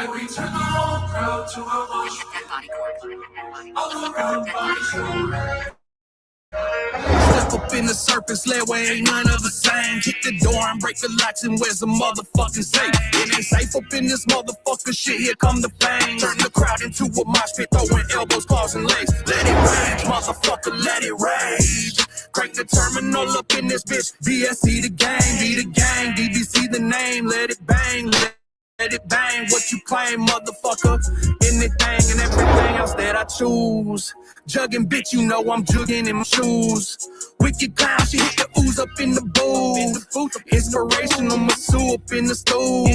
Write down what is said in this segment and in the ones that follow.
And we turn the whole crowd to a mosh pit. All around body show. Step up in the surface lead where ain't none of the same. Kick the door and break the locks and where's the motherfucking safe? It ain't safe up in this motherfucker shit, here come the fame. Turn the crowd into a mosh pit, throwing elbows, claws, and legs. Let it rage, motherfucker, let it rage. Crank the terminal up in this bitch. BSC the game, be the gang, DBC the name. Let it bang, let it bang. What you claim, motherfucker? Anything and everything else that I choose. Jugging, bitch, you know I'm jugging in my shoes. Wicked clown, she hit the ooze up in the booth. Inspirational, Masu up in the stool.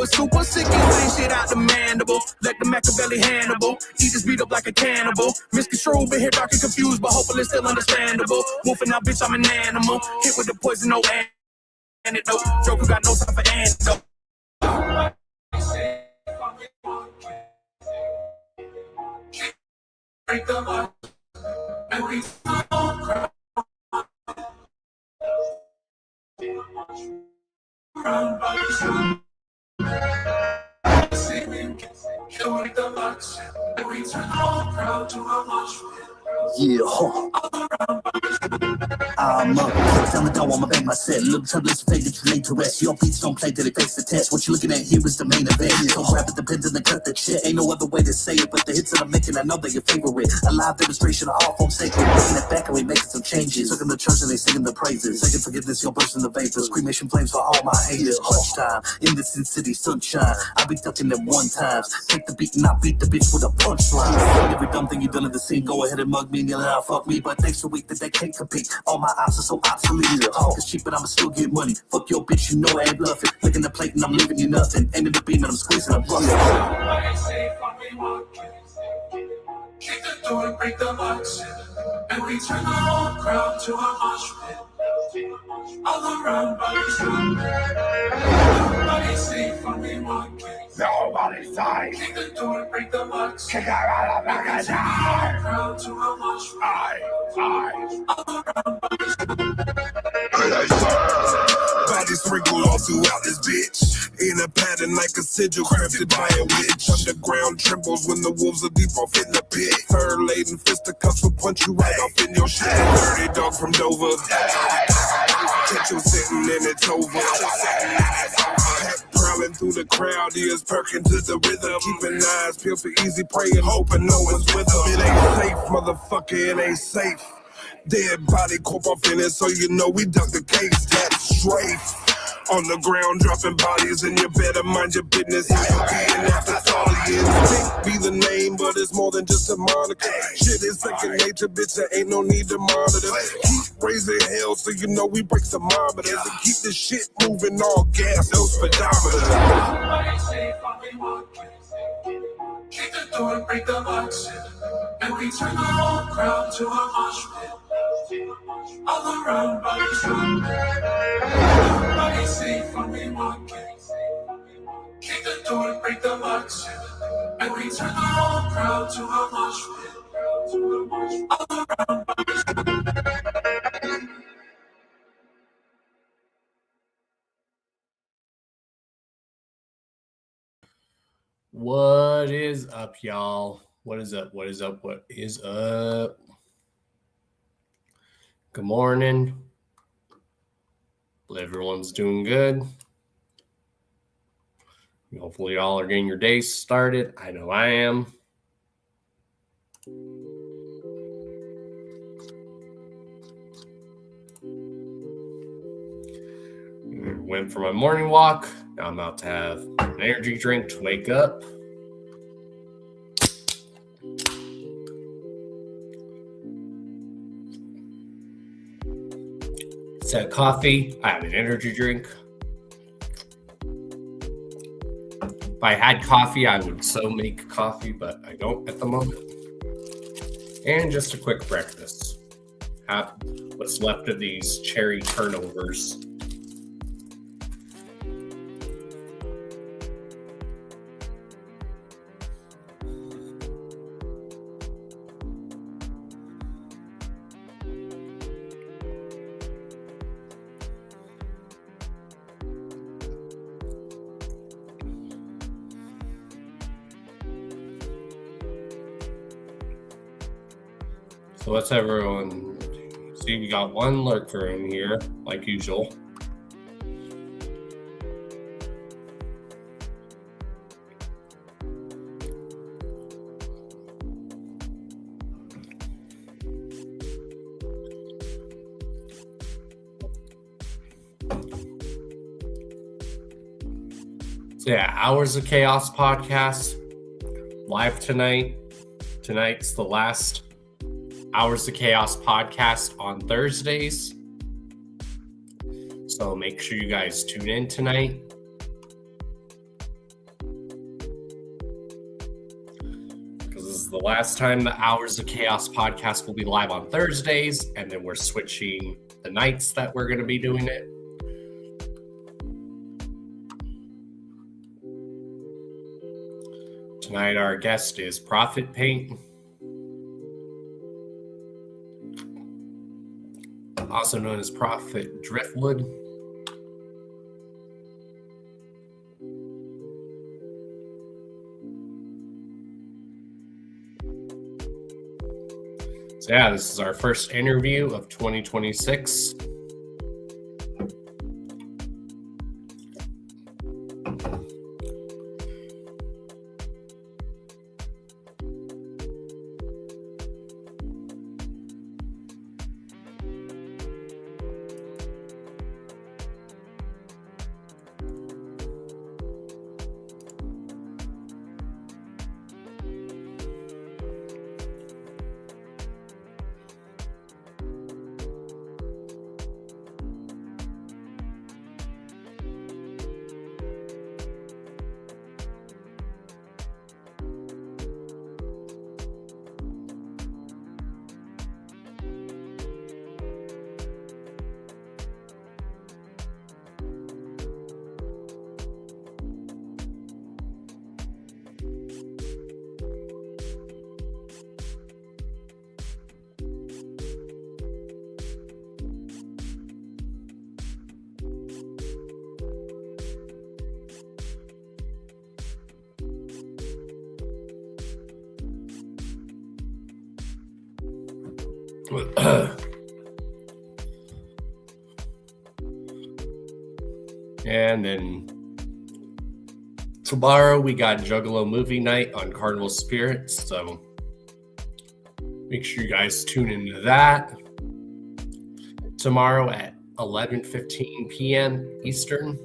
Super sick and clean shit out the mandible. Like the Machiavelli Hannibal. Eat this beat up like a cannibal. Misconstrued, but here dark and confused, but hopefully still understandable. Wolfing out, bitch, I'm an animal. Hit with the poison, no antidote. Joker got no time for antidote. Break the lock, and we crowd. Round by the singing, killing the locks, and we turn the whole crowd to a mosh pit. Yeah, I'm up, down the door, I'ma bang my set. Little turbulence, fade that you laid to rest. Your beats don't play till they face the test. What you looking at here is the main event. So grab it, depends on the cut the shit. Ain't no other way to say it, but the hits that I'm making, I know they're your favorite. A live demonstration of all folks sacred. Bringing it back and we making some changes. Took them to church and they singing the praises. Second forgiveness, your burst in the vapors. Cremation flames for all my haters. Hunch time, in the Sin City sunshine. I be ducking them one times. Take the beat and I beat the bitch with a punchline. Every dumb thing you done in the scene, go ahead and mug me and yell out, fuck me. But thanks so weak that they can't compete. All my ops are so obsolete. Talk is cheap, but I'ma still get money. Fuck your bitch, you know I ain't bluffing. Licking the plate and I'm leaving you nothing. Aiming the beam and I'm squeezing, I'm busting. Kick the door and break the locks, and we turn the whole crowd to a mosh pit. All around bodies down. Nobody's safe when we walk in. Nobody's safe. Kick the door and break the locks. Kick her out of the whole crowd to a mosh pit. All around bodies down. Bodies sprinkled all throughout this bitch. In a pattern like a sigil crafted by a witch. Underground trembles when the wolves are deep off in the pit. Fur-laden fisticuffs will punch you right off in your shit. Dirty dog from Dover. Catch you sitting and it's over. Pack prowling through the crowd, ears perking to the rhythm. Keeping eyes peeled for easy prey and hoping no one's with them. It ain't safe, motherfucker, it ain't safe. Dead body corp off in it, so you know we duck the case. That's straight. On the ground, dropping bodies, and you better mind your business. How you being after Italians? Pink be the name, but it's more than just a moniker. Shit is second nature, bitch, there ain't no need to monitor. Keep raising hell, so you know we break thermometers. And keep the shit moving, all gas, no speedometer. Kick the door and break the locks, and we turn the whole crowd to a mosh pit. All around bodies down. Nobody's safe when we walk in. Kick the door and break the locks, and we turn the whole crowd to a mosh pit. All around bodies down. What is up, y'all? What is up? What is up? What is up? Good morning. Hope everyone's doing good. Hopefully y'all are getting your days started. I know I am. Went for my morning walk. Now I'm about to have an energy drink to wake up. Instead of coffee, I have an energy drink. If I had coffee, I would so make coffee, but I don't at the moment. And just a quick breakfast. Have what's left of these cherry turnovers. So what's everyone? See, we got one lurker in here, like usual. So yeah, Hours of Chaos podcast live tonight. Tonight's the last Hours of Chaos podcast on Thursdays. So make sure you guys tune in tonight. Because this is the last time the Hours of Chaos podcast will be live on Thursdays, and then we're switching the nights that we're going to be doing it. Tonight our guest is Prophet Paint, also known as Prophet Driftwood. So yeah, this is our first interview of 2026. And then tomorrow we got Juggalo movie night on Carnival Spirits, so make sure you guys tune into that tomorrow at 11:15 p.m. Eastern.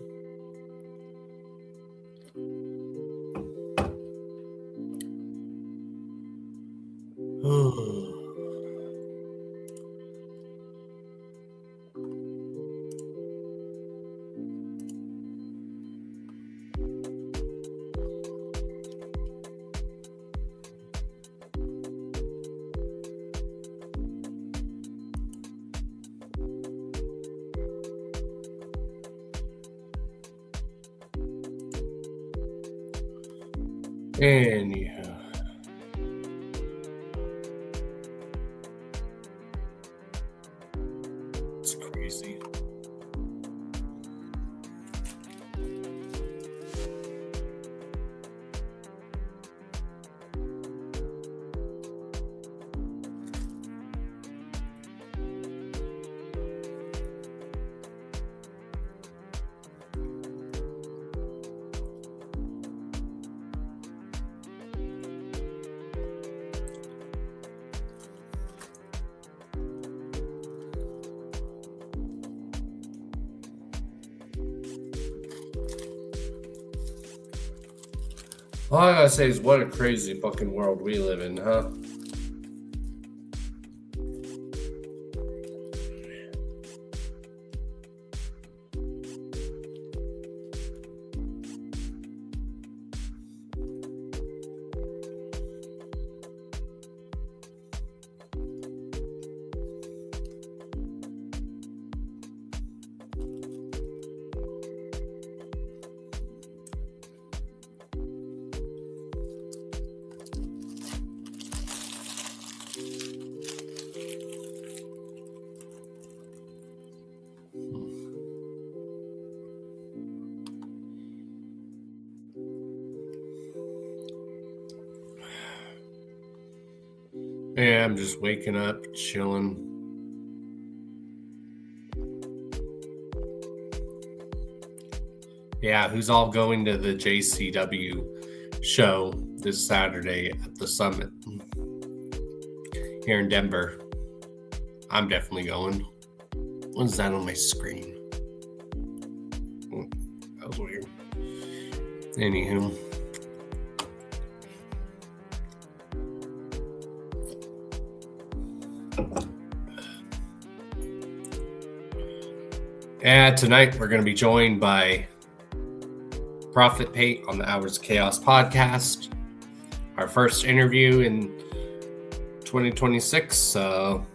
Anyhow, it's crazy. All I gotta say is what a crazy fucking world we live in, huh? Yeah, I'm just waking up, chilling. Yeah, who's all going to the JCW show this Saturday at the Summit here in Denver? I'm definitely going. What is that on my screen? That was weird. Anywho. And tonight we're going to be joined by Prophet Pate on the Hours of Chaos podcast. Our first interview in 2026. So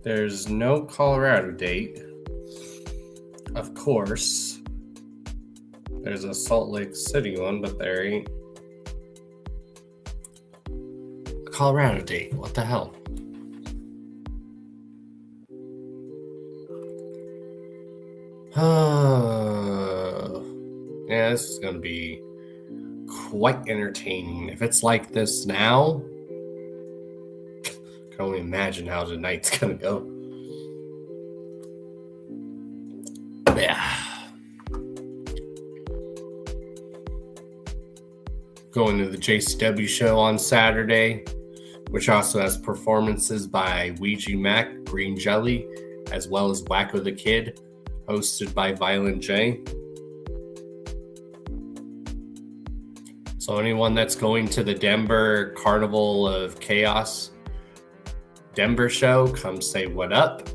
there's no Colorado date. Of course, there's a Salt Lake City one, but there ain't a Colorado date. What the hell? Yeah, this is going to be quite entertaining. If it's like this now, I can only imagine how tonight's going to go. Yeah. Going to the JCW show on Saturday, which also has performances by Ouija Mac, Green Jelly, as well as Wacko the Kid, hosted by Violent J. So anyone that's going to the Denver Carnival of Chaos Denver show, come say what up.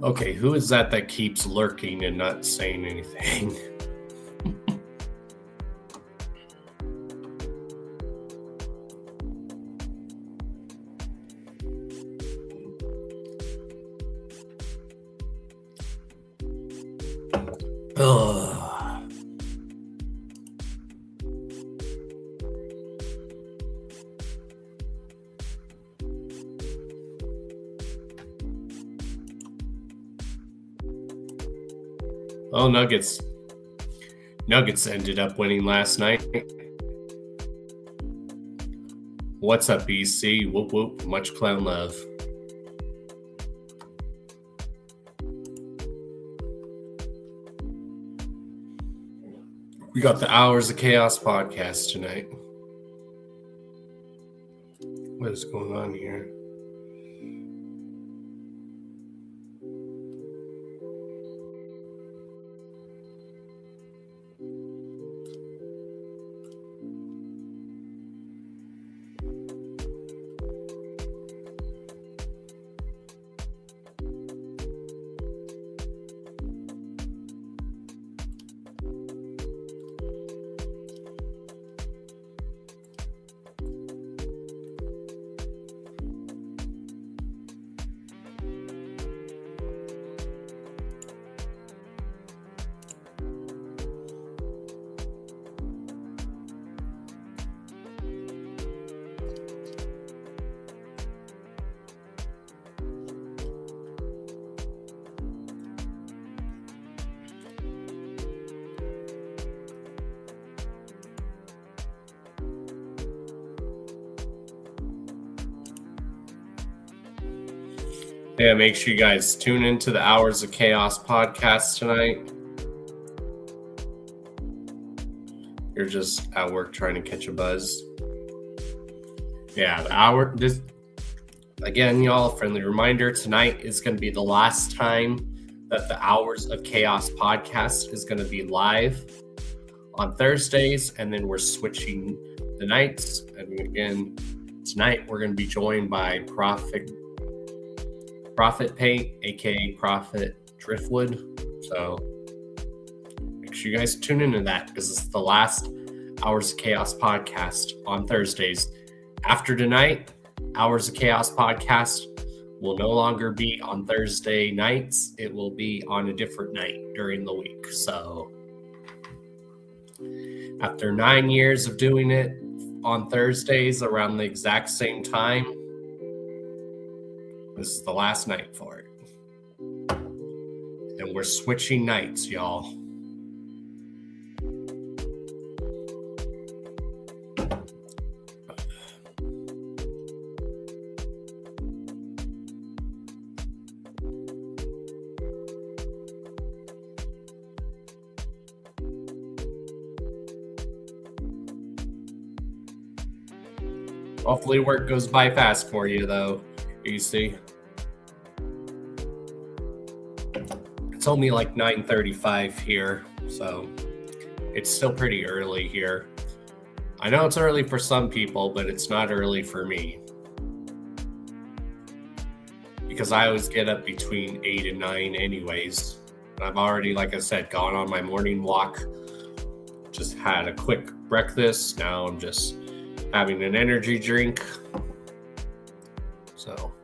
Okay, who is that keeps lurking and not saying anything? Ugh. Oh, Nuggets. Nuggets ended up winning last night. What's up, BC? Whoop whoop. Much clown love. We got the Hours of Chaos podcast tonight. What is going on here? Yeah, make sure you guys tune into the Hours of Chaos podcast tonight. You're just at work trying to catch a buzz. Yeah, Again, y'all, friendly reminder, tonight is going to be the last time that the Hours of Chaos podcast is going to be live on Thursdays, and then we're switching the nights. And again, tonight we're going to be joined by Prophet Paint, aka Prophet Driftwood. So make sure you guys tune into that, because it's the last Hours of Chaos podcast on Thursdays. After tonight, Hours of Chaos podcast will no longer be on Thursday nights. It will be on a different night during the week. So after 9 years of doing it on Thursdays around the exact same time, this is the last night for it. And we're switching nights, y'all. Hopefully work goes by fast for you, though, EC. It's only like 9:35 here, so it's still pretty early here. I know it's early for some people, but it's not early for me, because I always get up between 8 and 9 anyways. And I've already, like I said, gone on my morning walk, just had a quick breakfast. Now I'm just having an energy drink. So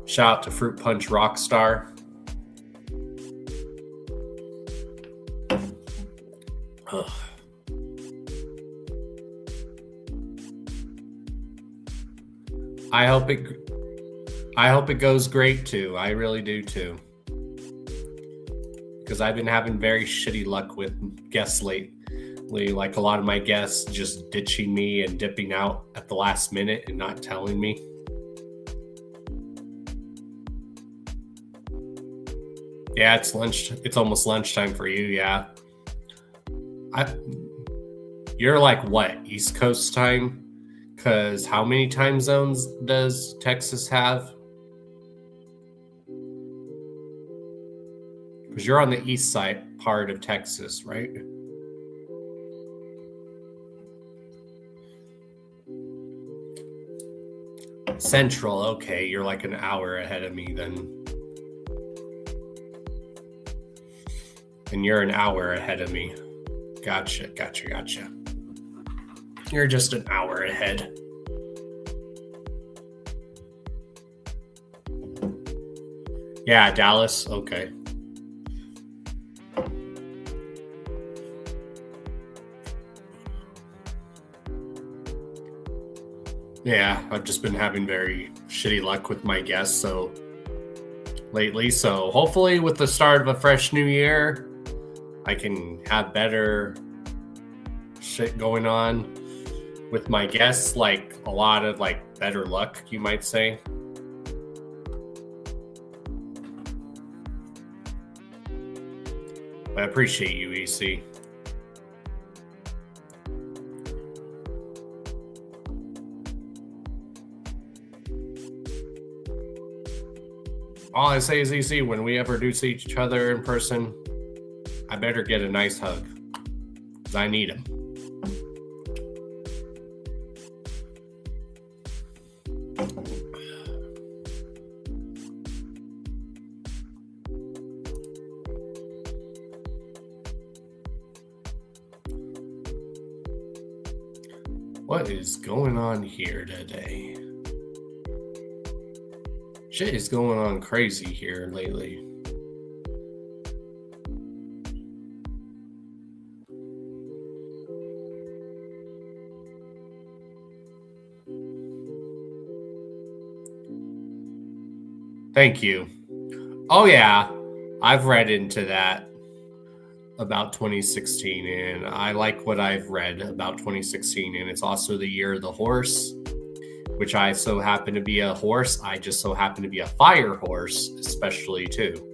shout out to Fruit Punch Rockstar. Ugh. I hope it goes great too. I really do too. Because I've been having very shitty luck with guests lately. Like a lot of my guests just ditching me and dipping out at the last minute and not telling me. Yeah, it's lunch. It's almost lunchtime for you. Yeah. You're like what? East Coast time? Because how many time zones does Texas have? Because you're on the east side part of Texas, right? Central, okay. You're like an hour ahead of me then. And you're an hour ahead of me. Gotcha. You're just an hour ahead. Yeah, Dallas. Okay. Yeah, I've just been having very shitty luck with my guests lately. So hopefully with the start of a fresh new year, I can have better shit going on with my guests, like a lot of like better luck, you might say. I appreciate you, EC. All I say is, EC, when we ever do see each other in person, I better get a nice hug, because I need him. What is going on here today? Shit is going on crazy here lately. Thank you. Oh yeah, I've read into that about 2016, and I like what I've read about 2016, and it's also the year of the horse, which I so happen to be a horse. I just so happen to be a fire horse, especially too.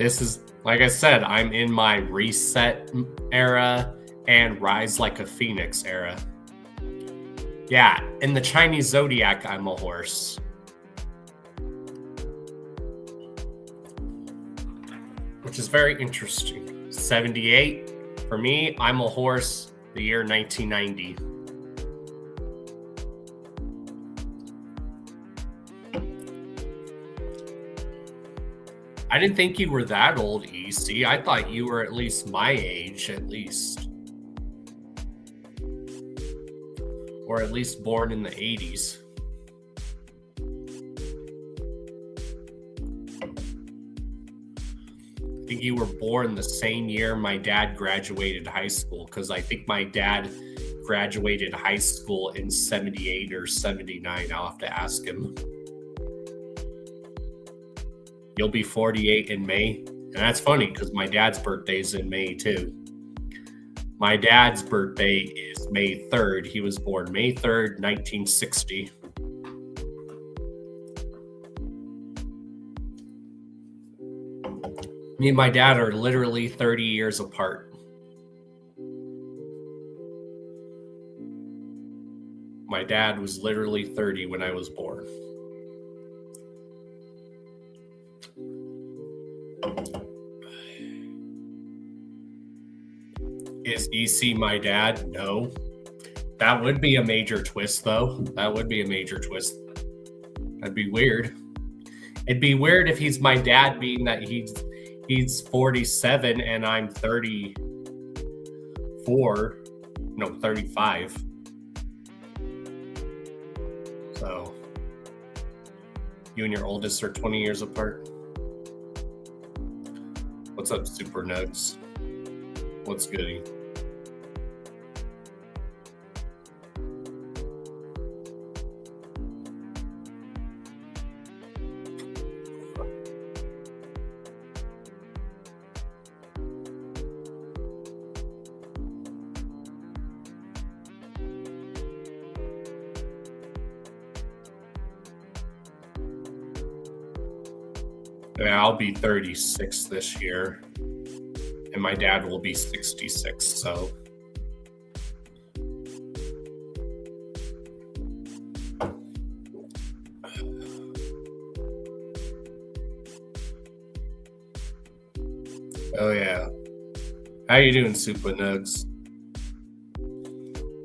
This is, like I said, I'm in my reset era and rise like a phoenix era. Yeah, in the Chinese zodiac, I'm a horse. Which is very interesting. 78, for me, I'm a horse, the year 1990. I didn't think you were that old, EC. I thought you were at least my age, at least. Or at least born in the 80s. I think you were born the same year my dad graduated high school, because I think my dad graduated high school in 78 or 79. I'll have to ask him. You'll be 48 in May. And that's funny because my dad's birthday's in May too. My dad's birthday is May 3rd. He was born May 3rd, 1960. Me and my dad are literally 30 years apart. My dad was literally 30 when I was born. Is EC my dad? No. That would be a major twist, though. That would be a major twist. That'd be weird. It'd be weird if he's my dad, being that he's 47 and I'm 34. No, 35. So, you and your oldest are 20 years apart. What's up, Super Nugs? What's goody? Yeah, I'll be 36 this year. And my dad will be 66, so. Oh, yeah. How you doing, Super Nugs?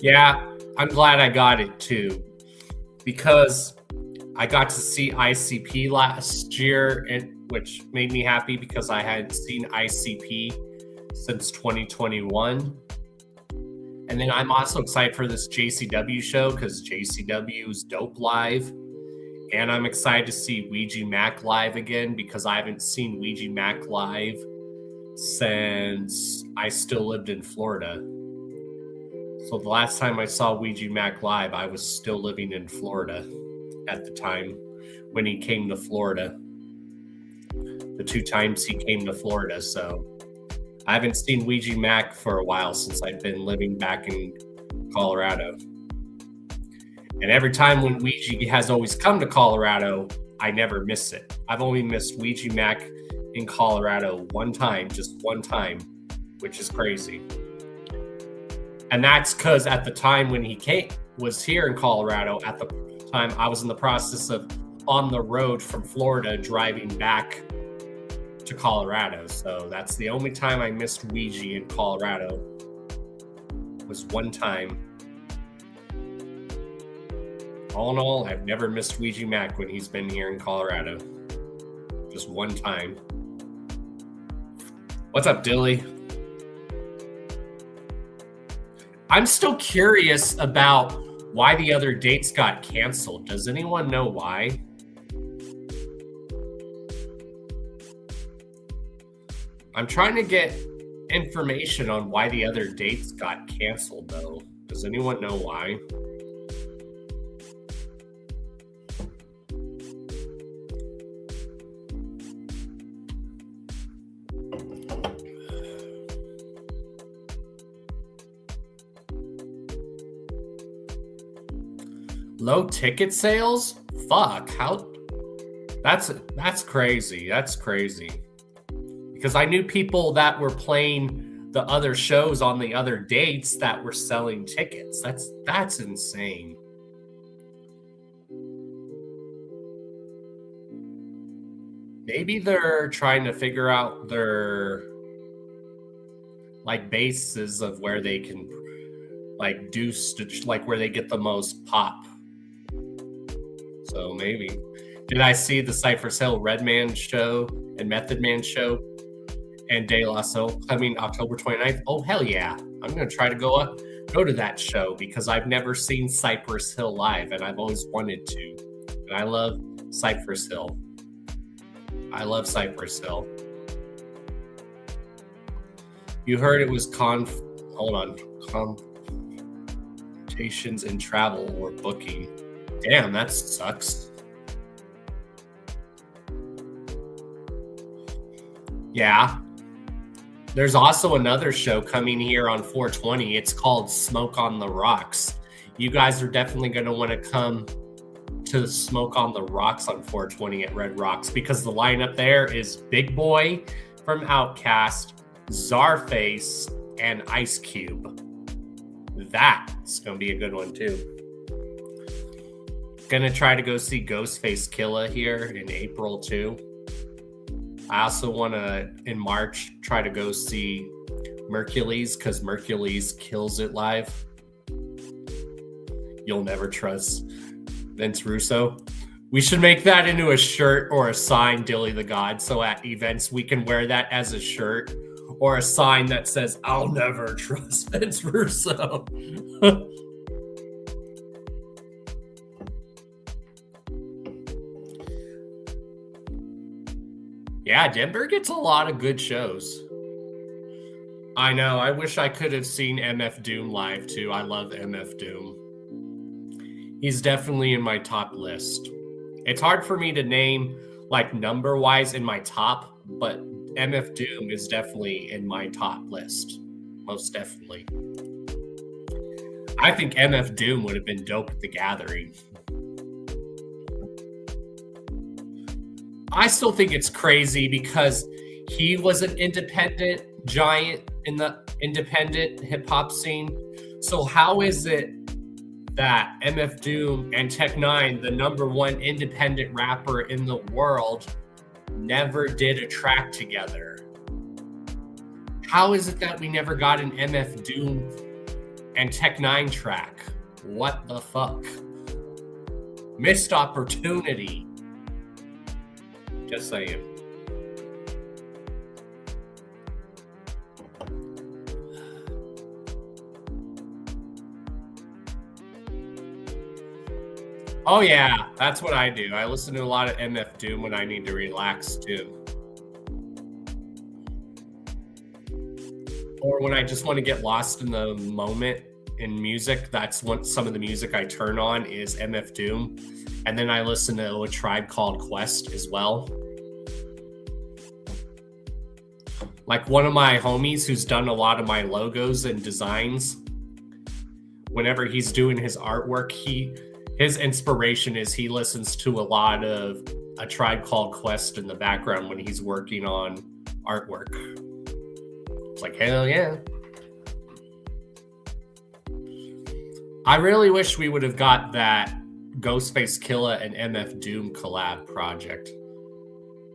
Yeah, I'm glad I got it, too. Because I got to see ICP last year, which made me happy because I hadn't seen ICP since 2021. And then I'm also excited for this JCW show because JCW is dope live. And I'm excited to see Ouija Mac live again because I haven't seen Ouija Mac live since I still lived in Florida. So the last time I saw Ouija Mac live, I was still living in Florida at the time when he came to Florida. The 2 times he came to Florida, so I haven't seen Ouija Mac for a while since I've been living back in Colorado. And every time when Ouija has always come to Colorado, I never miss it. I've only missed Ouija Mac in Colorado one time, just one time, which is crazy. And that's because at the time when he was here in Colorado, at the time I was in the process of on the road from Florida driving back to Colorado. So that's the only time I missed Ouija in Colorado, was one time. All in all, I've never missed Ouija Mac when he's been here in Colorado. Just one time. What's up, Dilly? I'm still curious about why the other dates got canceled. Does anyone know why? I'm trying to get information on why the other dates got canceled, though. Does anyone know why? Low ticket sales? Fuck, how? That's crazy. That's crazy. because I knew people that were playing the other shows on the other dates that were selling tickets. That's insane. Maybe they're trying to figure out their like bases of where they can like do like where they get the most pop. So maybe. Did I see the Cypress Hill Redman show and Method Man show and De La Soul coming October 29th? Oh, hell yeah. I'm going to try to go to that show because I've never seen Cypress Hill live and I've always wanted to. And I love Cypress Hill. I love Cypress Hill. You heard it was computations in travel or booking. Damn, that sucks. Yeah. There's also another show coming here on 420. It's called Smoke on the Rocks. You guys are definitely going to want to come to Smoke on the Rocks on 420 at Red Rocks because the lineup there is Big Boy from Outkast, Czarface, and Ice Cube. That's going to be a good one too. Gonna try to go see Ghostface Killah here in April too. I also want to, in March, try to go see Mercules because Mercules kills it live. You'll never trust Vince Russo. We should make that into a shirt or a sign, Dilly the God, so at events we can wear that as a shirt or a sign that says, I'll never trust Vince Russo. Yeah, Denver gets a lot of good shows. I know. I wish I could have seen MF Doom live, too. I love MF Doom. He's definitely in my top list. It's hard for me to name, like, number-wise in my top, but MF Doom is definitely in my top list. Most definitely. I think MF Doom would have been dope at the Gathering. I still think it's crazy because he was an independent giant in the independent hip hop scene. So how is it that MF Doom and Tech Nine, the #1 independent rapper in the world, never did a track together? How is it that we never got an MF Doom and Tech Nine track? What the fuck? Missed opportunity. Just saying. Oh yeah, that's what I do. I listen to a lot of MF Doom when I need to relax too. Or when I just want to get lost in the moment in music, that's what some of the music I turn on is MF Doom. And then I listen to A Tribe Called Quest as well. Like one of my homies who's done a lot of my logos and designs, whenever he's doing his artwork, his inspiration is he listens to a lot of A Tribe Called Quest in the background when he's working on artwork. It's like, hell yeah. I really wish we would have got that Ghostface Killah and MF Doom collab project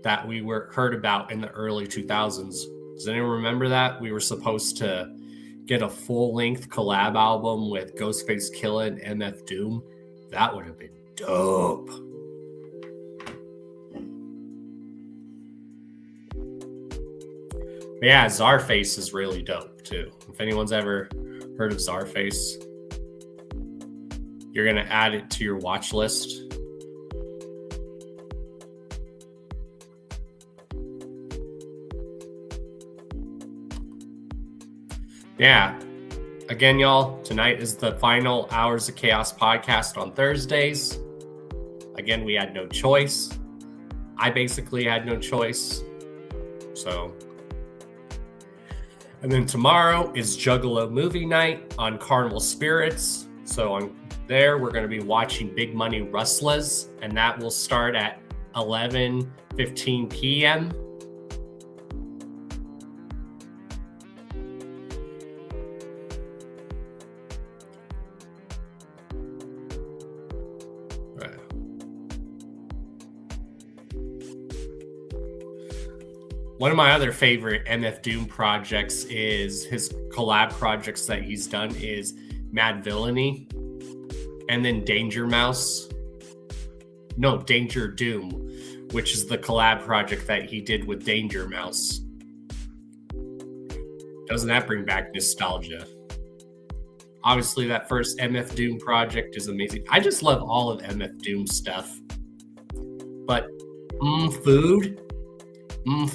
that we heard about in the early 2000s. Does anyone remember that? We were supposed to get a full-length collab album with Ghostface Killah and MF Doom. That would have been dope. But yeah, Czarface is really dope too. If anyone's ever heard of Czarface, you're going to add it to your watch list. Yeah. Again, y'all, tonight is the final Hours of Chaos podcast on Thursdays. Again, we had no choice. I basically had no choice. So. And then tomorrow is Juggalo movie night on Carnival Spirits. So on there, we're going to be watching Big Money Rustlers, and that will start at 11:15 p.m. One of my other favorite MF Doom projects is his collab projects that he's done is Mad Villainy and then Danger Doom, which is the collab project that he did with Danger Mouse. Doesn't that bring back nostalgia? Obviously, that first MF Doom project is amazing. I just love all of MF Doom stuff. But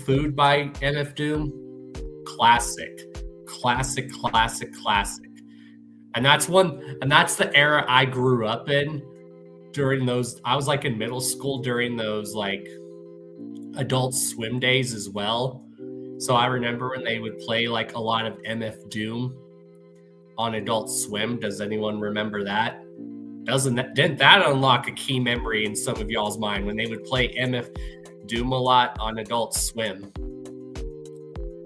Food by MF Doom, classic. And that's the era I grew up in during those. I was like in middle school during those like Adult Swim days as well. So I remember when they would play like a lot of MF Doom on Adult Swim. Does anyone remember that? Didn't that unlock a key memory in some of y'all's mind when they would play MF Doom a lot on Adult Swim?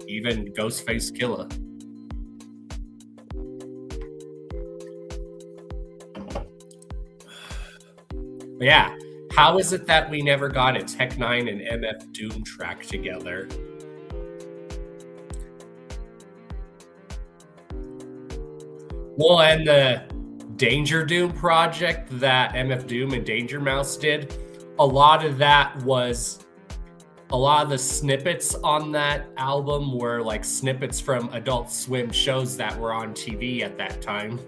Even Ghostface Killer. But yeah, how is it that we never got a Tech 9 and MF Doom track together? Well, and the Danger Doom project that MF Doom and Danger Mouse did, a lot of the snippets on that album were like snippets from Adult Swim shows that were on TV at that time.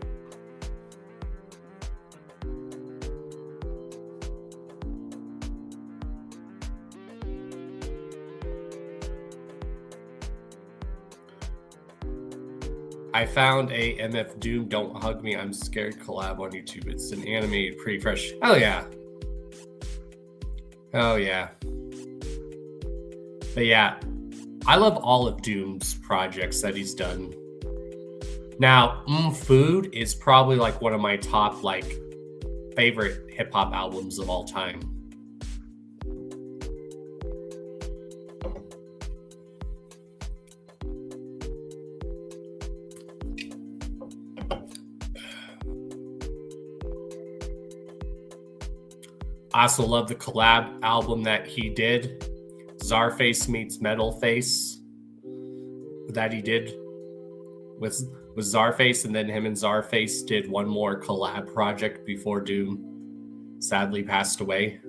I found a MF Doom Don't Hug Me, I'm Scared collab on YouTube. It's an animated, pretty fresh. Oh yeah. But yeah, I love all of Doom's projects that he's done. Now, Food is probably like one of my top like favorite hip hop albums of all time. I also love the collab album that he did, Czarface meets Metalface, that he did with Czarface, and then him and Czarface did one more collab project before Doom sadly passed away.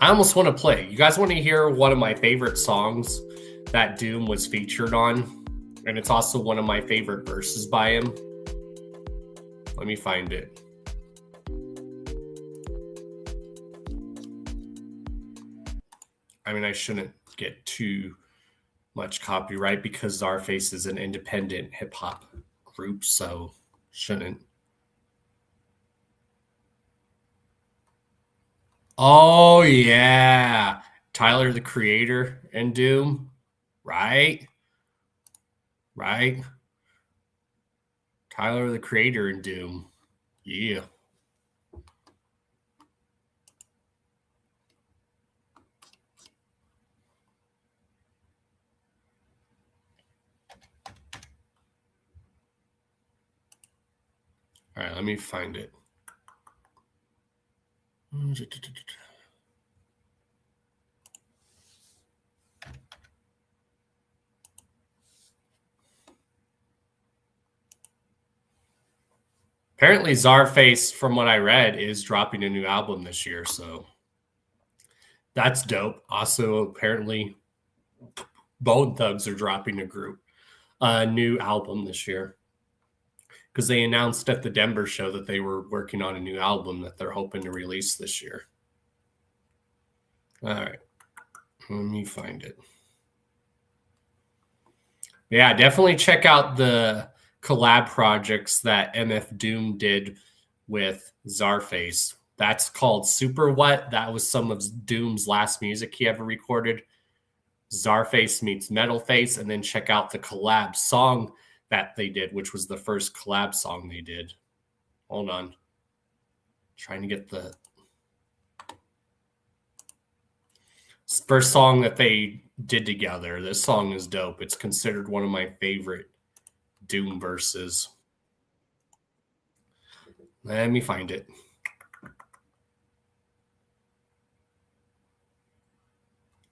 I almost want to play. You guys want to hear one of my favorite songs that Doom was featured on? And it's also one of my favorite verses by him. Let me find it. I mean, I shouldn't get too much copyright because Czarface is an independent hip hop group, so shouldn't. Oh, yeah. Tyler, the Creator and Doom. Right. Tyler, the Creator and Doom. Yeah. All right, let me find it. Apparently, Czarface, from what I read, is dropping a new album this year, so that's dope. Also, apparently, Bone Thugs are dropping a new album this year because they announced at the Denver show that they were working on a new album that they're hoping to release this year. All right, let me find it. Yeah, definitely check out the collab projects that MF Doom did with Czarface. That's called Super What. That was some of Doom's last music he ever recorded. Czarface meets Metalface, and then check out the collab song that they did, which was the first collab song they did. Hold on. Trying to get the first song that they did together. This song is dope. It's considered one of my favorite Doom versus. Let me find it.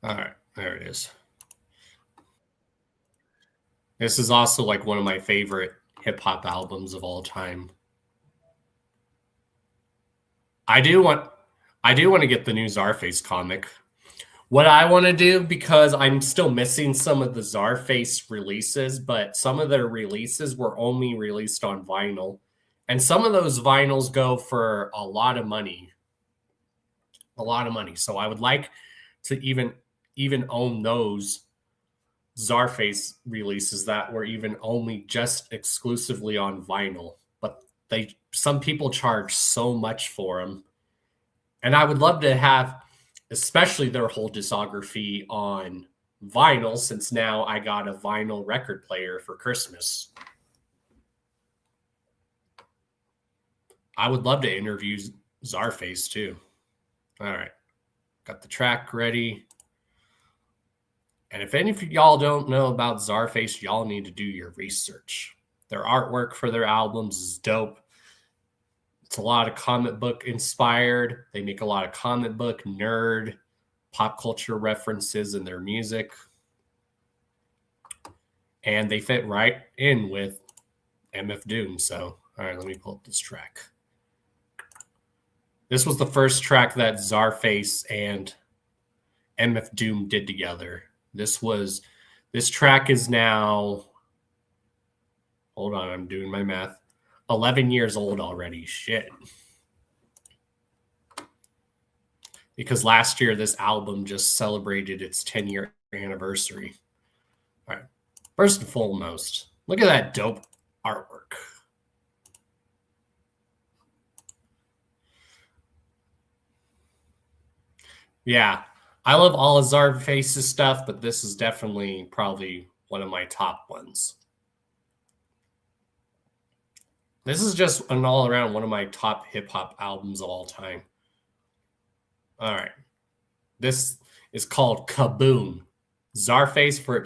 All right, there it is. This is also like one of my favorite hip hop albums of all time. I do want to get the new Czarface comic. What I want to do, because I'm still missing some of the Czarface releases, but some of their releases were only released on vinyl. And some of those vinyls go for a lot of money. A lot of money. So I would like to even own those Czarface releases that were even only just exclusively on vinyl. But some people charge so much for them. And I would love to have, especially their whole discography on vinyl, since now I got a vinyl record player for Christmas. I would love to interview Czarface too. All right. Got the track ready. And if any of y'all don't know about Czarface, y'all need to do your research. Their artwork for their albums is dope. It's a lot of comic book inspired. They make a lot of comic book, nerd, pop culture references in their music. And they fit right in with MF Doom. So, all right, let me pull up this track. This was the first track that Czarface and MF Doom did together. This track is now, hold on, I'm doing my math, 11 years old already. Shit. Because last year, this album just celebrated its 10-year anniversary. All right. First and foremost, look at that dope artwork. Yeah, I love all of Czarface's stuff, but this is definitely probably one of my top ones. This is just an all-around one of my top hip-hop albums of all time. All right. This is called Kaboom. Czarface, for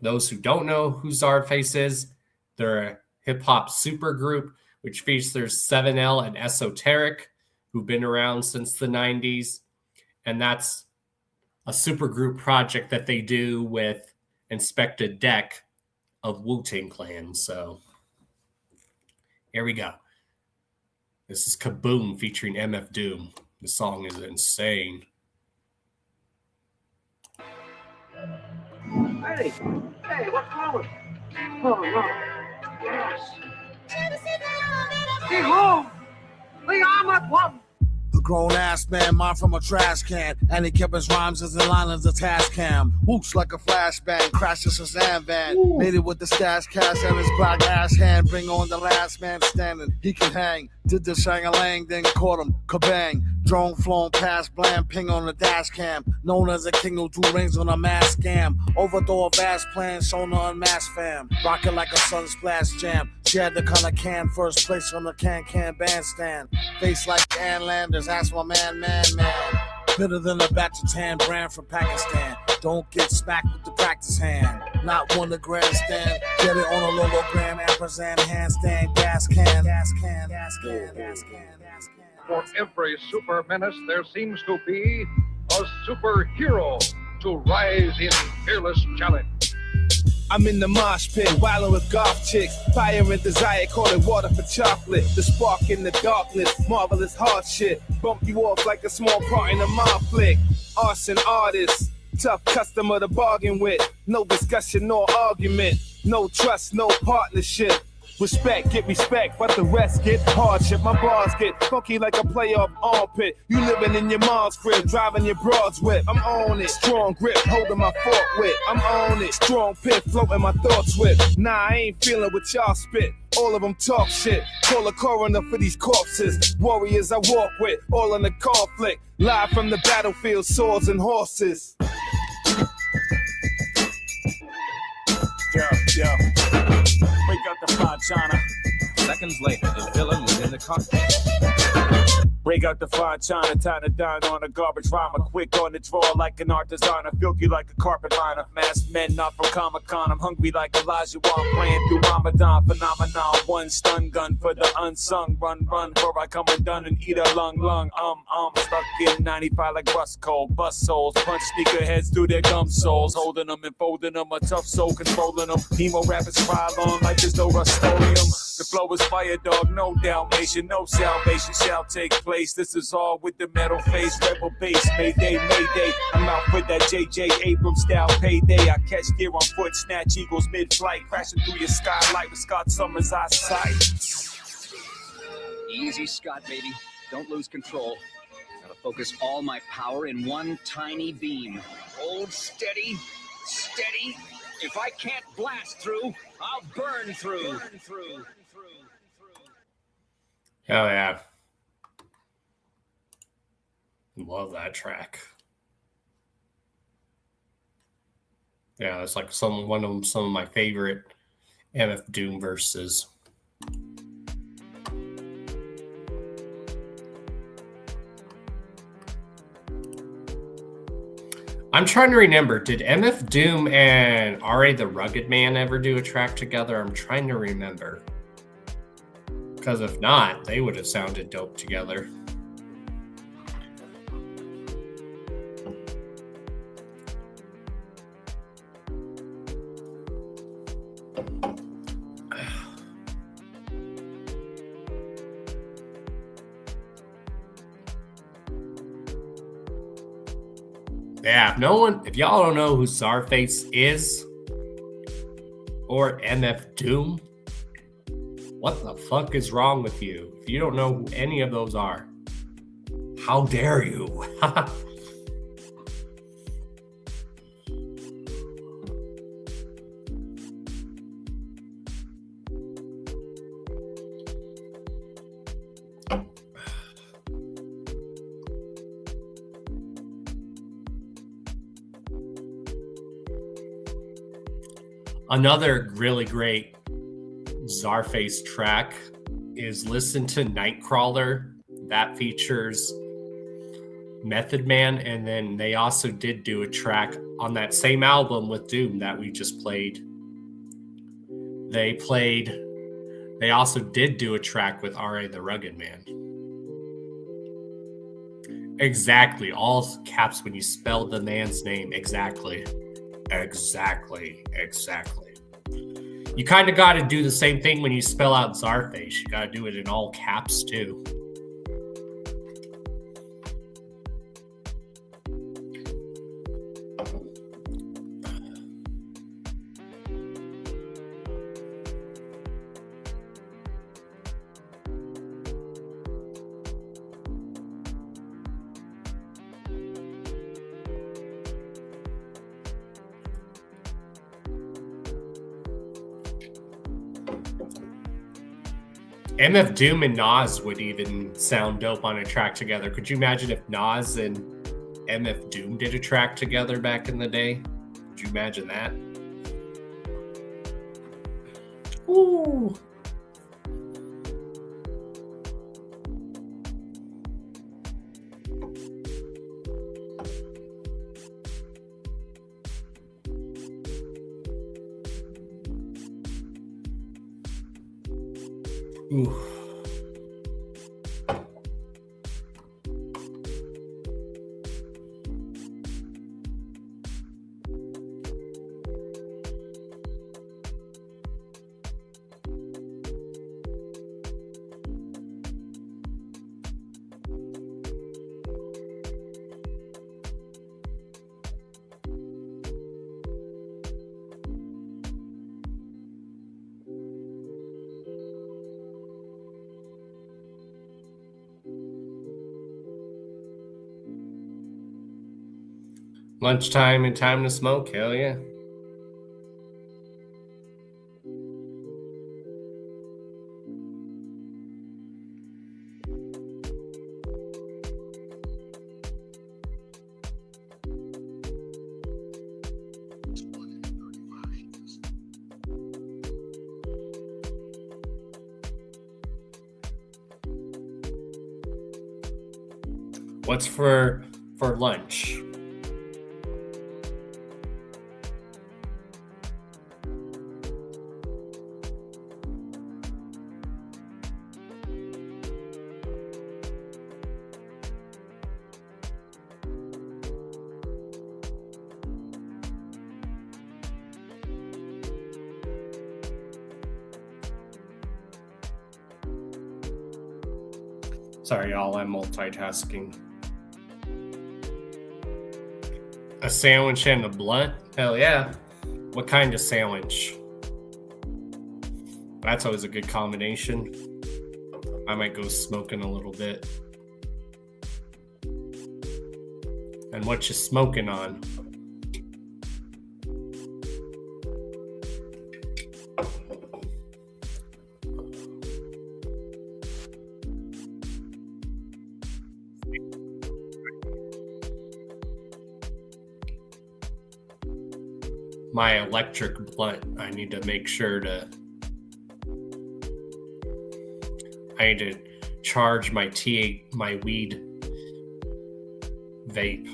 those who don't know who Czarface is, they're a hip-hop supergroup which features 7L and Esoteric, who've been around since the 90s. And that's a supergroup project that they do with Inspector Deck of Wu-Tang Clan. So here we go. This is Kaboom featuring MF Doom. The song is insane. Hey, what's wrong with you? Oh, no. Yes. Get home. Leave I'm at one. A grown-ass man, mine from a trash can, and he kept his rhymes as in line as a task cam. Whoops like a flashbang, crashes a Shazam van. Made it with the stash cash and his black ass hand. Bring on the last man standing, he can hang. Did the shang-a-lang, then caught him, kabang. Drone flown past, blam, ping on the dash cam. Known as a king who do rings on a mass scam. Overthrow a vast plan, shown on mass fam. Rockin' like a sun splash jam. She had the color can, first place on the can bandstand. Face like Ann Landers, ask my man. Better than a batch of tan brand from Pakistan. Don't get smacked with the practice hand. Not one to grandstand. Get it on a Lologram, ampersand, handstand, gas can. For every super menace, there seems to be a superhero to rise in fearless challenge. I'm in the mosh pit, wildin' with golf chicks. Fire and desire, call it water for chocolate. The spark in the darkness, marvelous hard shit. Bump you off like a small part in a mob flick. Arson artist, tough customer to bargain with. No discussion nor argument. No trust, no partnership. Respect, get respect, but the rest get hardship. My bars get funky like a playoff armpit. You living in your mom's crib, driving your broad's whip. I'm on it. Strong grip, holding my fork with. I'm on it. Strong pit, floating my thoughts with. Nah, I ain't feeling what y'all spit. All of them talk shit. Call a coroner for these corpses. Warriors I walk with, all in the conflict. Live from the battlefield, swords and horses. Yo. Wake up the Fajana. Seconds later, the villain was in the cockpit. Break out the fine china, time to dine on a garbage rhymer. Quick on the draw like an art designer. Filthy like a carpet liner. Masked men not from Comic-Con. I'm hungry like Elijah while I'm playing through Ramadan. Phenomenon, one stun gun for the unsung. Run, before I come undone and eat a lung. Stuck in 95 like rust cold. Bust souls, punch sneaker heads through their gum soles. Holding them and folding them, a tough soul controlling them. Emo rappers pile on like there's no Rust-Oleum. The flow is fire, dog, no Dalmatian, no salvation shall take place. This is all with the metal face, rebel base. Mayday, mayday. I'm out for that J.J. Abrams style payday. I catch deer on foot, snatch eagles mid-flight, crashing through your skylight with Scott Summers' eyesight. Easy, Scott, baby. Don't lose control. Gotta focus all my power in one tiny beam. Hold steady, steady. If I can't blast through, I'll burn through. Oh yeah. Love that track. Yeah, it's like some of my favorite MF Doom verses. I'm trying to remember, did MF Doom and R.A. the Rugged Man ever do a track together? I'm trying to remember. Because if not, they would have sounded dope together. Yeah, if y'all don't know who Czarface is or MF Doom, what the fuck is wrong with you? If you don't know who any of those are, how dare you? Another really great Czarface track is Listen to Nightcrawler. That features Method Man, and then they also did do a track on that same album with Doom that we just played. They also did do a track with R.A. the Rugged Man. Exactly. All caps when you spell the man's name. Exactly. You kind of got to do the same thing when you spell out Czarface. You got to do it in all caps too. MF Doom and Nas would even sound dope on a track together. Could you imagine if Nas and MF Doom did a track together back in the day? Could you imagine that? Ooh. Ooh. Lunchtime and time to smoke, hell yeah. What's for lunch? Sorry, y'all, I'm multitasking. A sandwich and a blunt? Hell yeah. What kind of sandwich? That's always a good combination. I might go smoking a little bit. And what you smoking on? My electric blunt. I need to make sure to charge my weed vape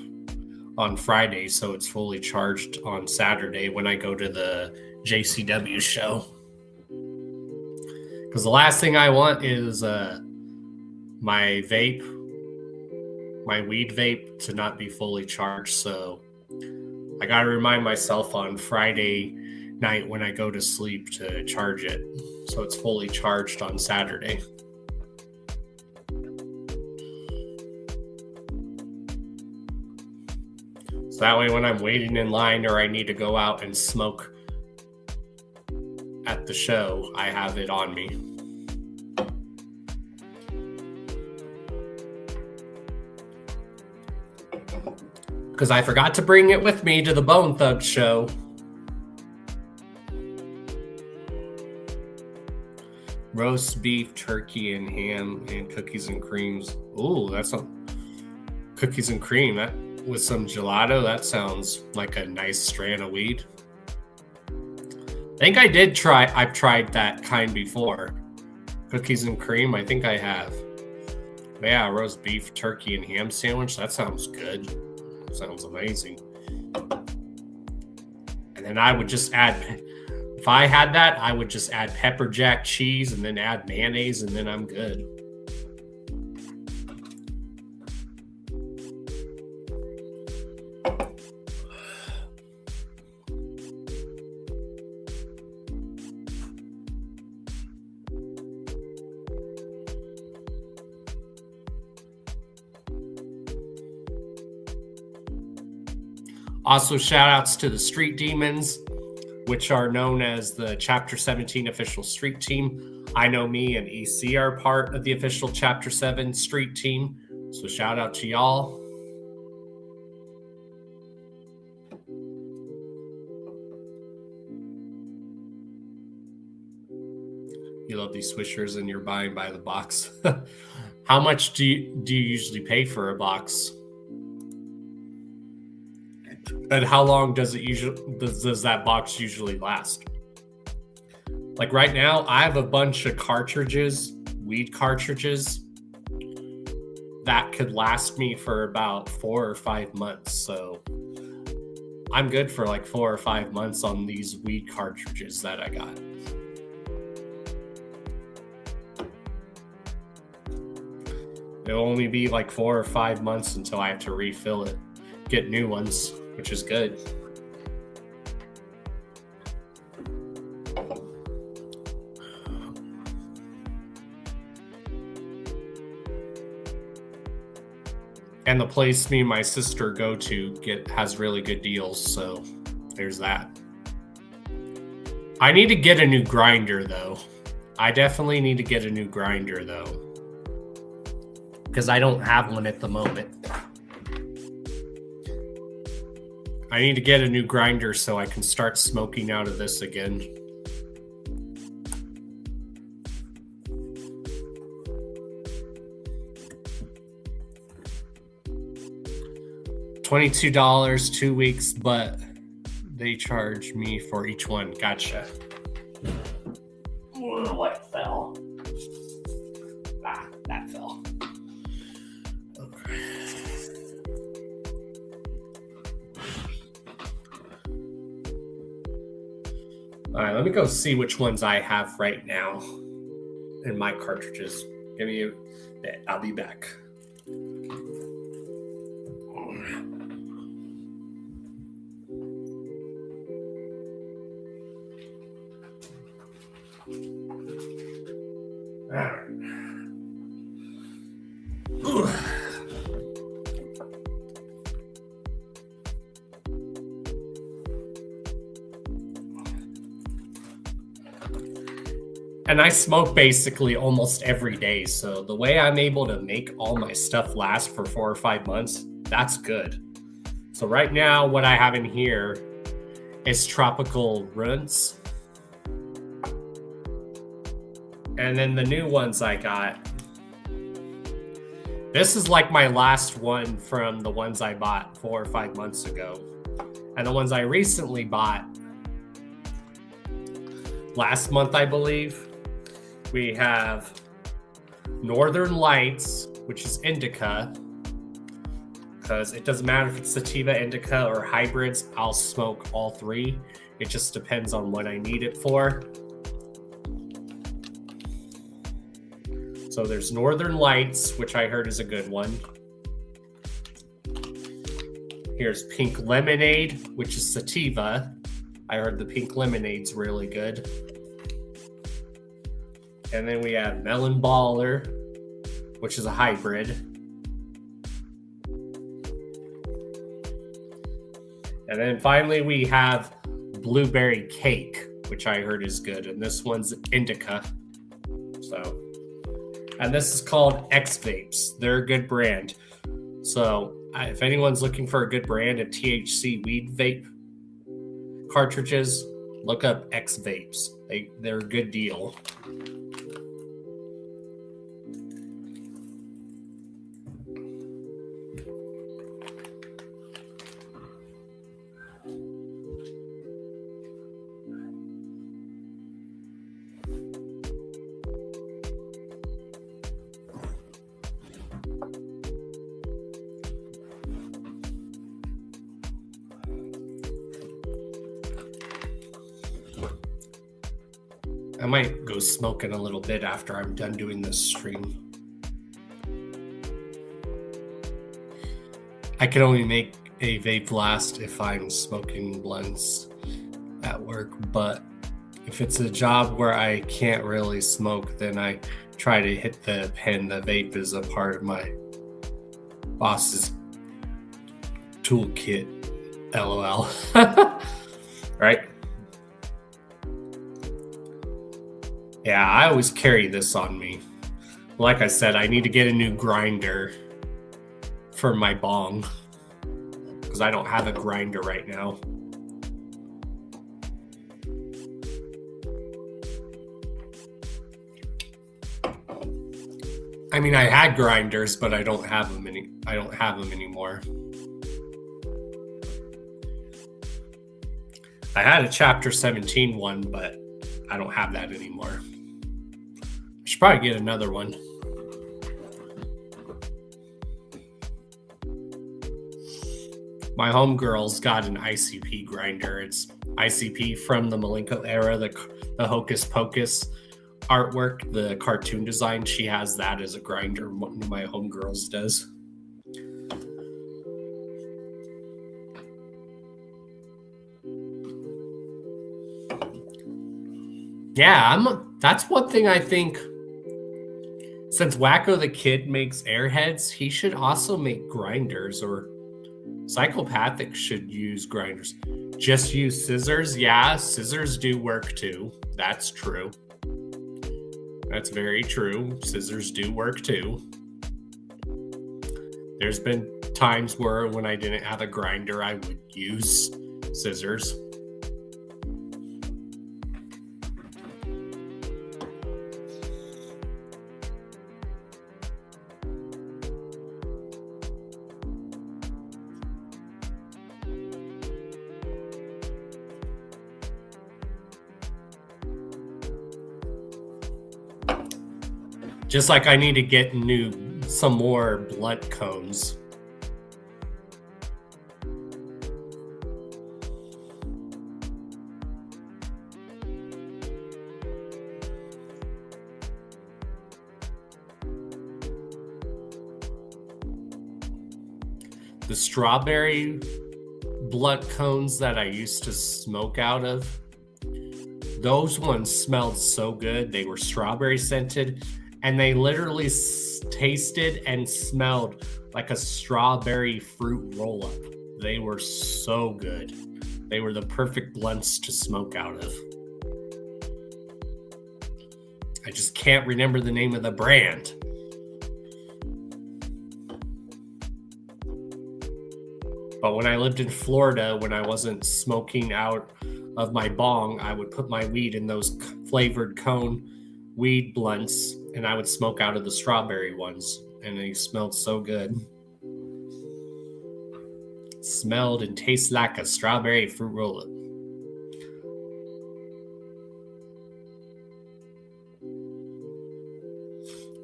on Friday, so it's fully charged on Saturday when I go to the JCW show. Because the last thing I want is my weed vape to not be fully charged, so I gotta remind myself on Friday night when I go to sleep to charge it so it's fully charged on Saturday. So that way when I'm waiting in line or I need to go out and smoke at the show, I have it on me. Because I forgot to bring it with me to the Bone Thug show. Roast beef, turkey, and ham, and cookies and creams. Ooh, that's some cookies and cream. That with some gelato. That sounds like a nice strand of weed. I think I've tried that kind before. Cookies and cream, I think I have. But yeah, roast beef, turkey, and ham sandwich. That sounds good. Sounds amazing. And then I would just add, if I had that, I would just add pepper jack cheese and then add mayonnaise, and then I'm good. Also, shout outs to the Street Demons, which are known as the Chapter 17 official street team. I know me and EC are part of the official Chapter 7 street team. So shout out to y'all. You love these swishers and you're buying by the box. How much do you usually pay for a box? And how long does that box usually last? Like right now, I have a bunch of cartridges, weed cartridges, that could last me for about 4 or 5 months. So I'm good for like 4 or 5 months on these weed cartridges that I got. It'll only be like 4 or 5 months until I have to refill it, get new ones, which is good. And the place me and my sister go to has really good deals, so there's that. I need to get a new grinder, though. I definitely need to get a new grinder, though, because I don't have one at the moment. I need to get a new grinder so I can start smoking out of this again. $22, 2 weeks, but they charge me for each one. Gotcha. What fell? Ah, that fell. Okay. All right, let me go see which ones I have right now in my cartridges. Give me a bit. I'll be back. All right. And I smoke basically almost every day. So the way I'm able to make all my stuff last for 4 or 5 months, that's good. So right now, what I have in here is tropical runts. And then the new ones I got. This is like my last one from the ones I bought 4 or 5 months ago. And the ones I recently bought last month, I believe. We have Northern Lights, which is indica, because it doesn't matter if it's sativa, indica, or hybrids. I'll smoke all three. It just depends on what I need it for. So there's Northern Lights, which I heard is a good one. Here's Pink Lemonade, which is sativa. I heard the Pink Lemonade's really good. And then we have Melon Baller, which is a hybrid. And then finally we have Blueberry Cake, which I heard is good. And this one's indica. So, and this is called X Vapes. They're a good brand. So if anyone's looking for a good brand of THC weed vape cartridges, look up X Vapes. They're a good deal. I might go smoking a little bit after I'm done doing this stream. I can only make a vape last if I'm smoking blunts at work, but if it's a job where I can't really smoke, then I try to hit the pen. The vape is a part of my boss's toolkit. LOL. Right? Yeah, I always carry this on me. Like I said, I need to get a new grinder for my bong because I don't have a grinder right now. I mean, I had grinders, but I don't have them anymore. I had a Chapter 17 one, but I don't have that anymore. I should probably get another one. My homegirl's got an ICP grinder. It's ICP from the Malenko era, the Hocus Pocus artwork, the cartoon design. She has that as a grinder. One of my homegirls does. Yeah, that's one thing I think. Since Wacko the Kid makes airheads, he should also make grinders, or Psychopathic should use grinders. Just use scissors. Yeah, scissors do work too. That's true. That's very true. Scissors do work too. There's been times where when I didn't have a grinder, I would use scissors. Just like I need to get some more blunt cones. the strawberry blunt cones that I used to smoke out of, those ones smelled so good. They were strawberry scented, and they literally tasted and smelled like a strawberry fruit roll-up. They were so good. They were the perfect blunts to smoke out of. I just can't remember the name of the brand. But when I lived in Florida, when I wasn't smoking out of my bong, I would put my weed in those flavored cone weed blunts, and I would smoke out of the strawberry ones, and they smelled so good. Smelled and tasted like a strawberry fruit roll-up.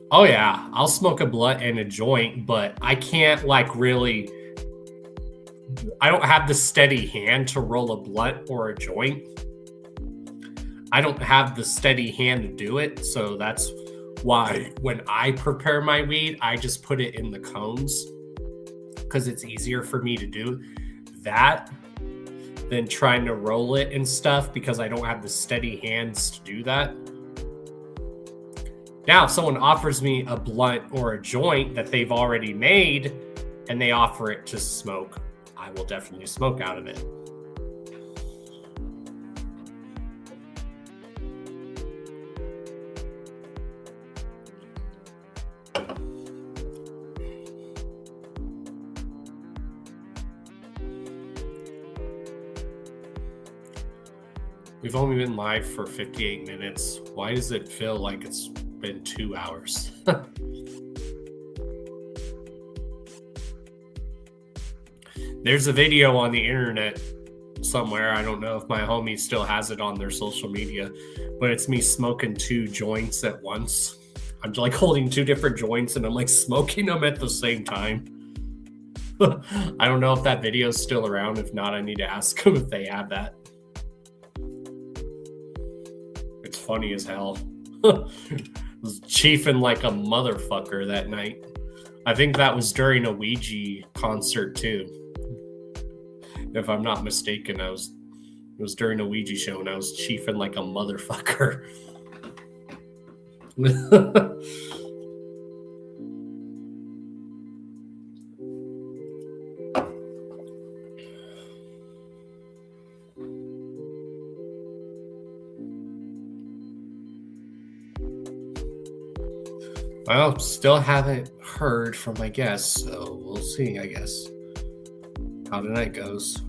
Oh yeah, I'll smoke a blunt and a joint, but I can't really, I don't have the steady hand to roll a blunt or a joint. I don't have the steady hand to do it, so that's why when I prepare my weed, I just put it in the cones because it's easier for me to do that than trying to roll it and stuff because I don't have the steady hands to do that. Now, if someone offers me a blunt or a joint that they've already made and they offer it to smoke, I will definitely smoke out of it. We've only been live for 58 minutes. Why does it feel like it's been 2 hours? There's a video on the internet somewhere. I don't know if my homie still has it on their social media, but it's me smoking 2 joints at once. I'm like holding 2 different joints and I'm like smoking them at the same time. I don't know if that video is still around. If not, I need to ask them if they have that. It's funny as hell. Was chiefing like a motherfucker that night. I think that was during a Ouija concert too. If I'm not mistaken, it was during a Ouija show and I was chiefing like a motherfucker. Well, still haven't heard from my guests, so we'll see, I guess, how tonight goes.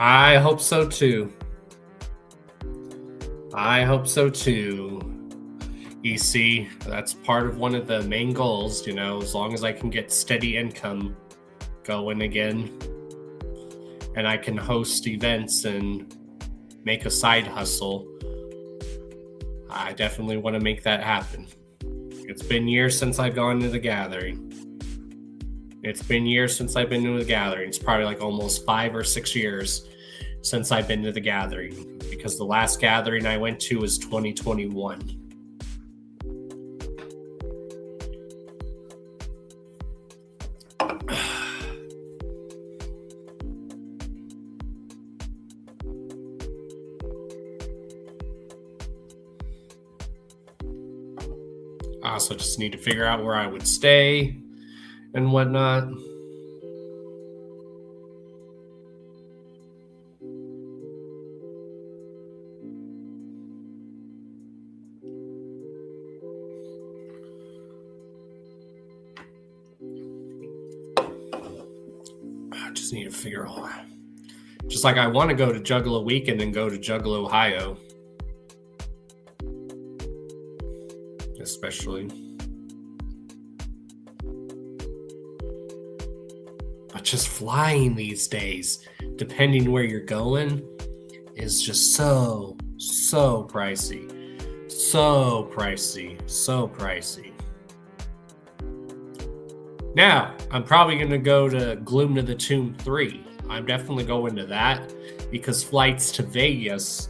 I hope so too. I hope so too. EC, that's part of one of the main goals, you know, as long as I can get steady income going again and I can host events and make a side hustle, I definitely want to make that happen. It's been years since I've gone to the gathering. It's been years since I've been to the gathering. It's probably like almost 5 or 6 years since I've been to the gathering, because the last gathering I went to was 2021. I also just need to figure out where I would stay and whatnot. I just need to figure out. Just like I want to go to Juggalo weekend and go to Juggalo, Ohio. Especially. just flying these days, depending where you're going, is just so pricey. So pricey. Now, I'm probably going to go to Gloom to the Tomb 3. I'm definitely going to that because flights to Vegas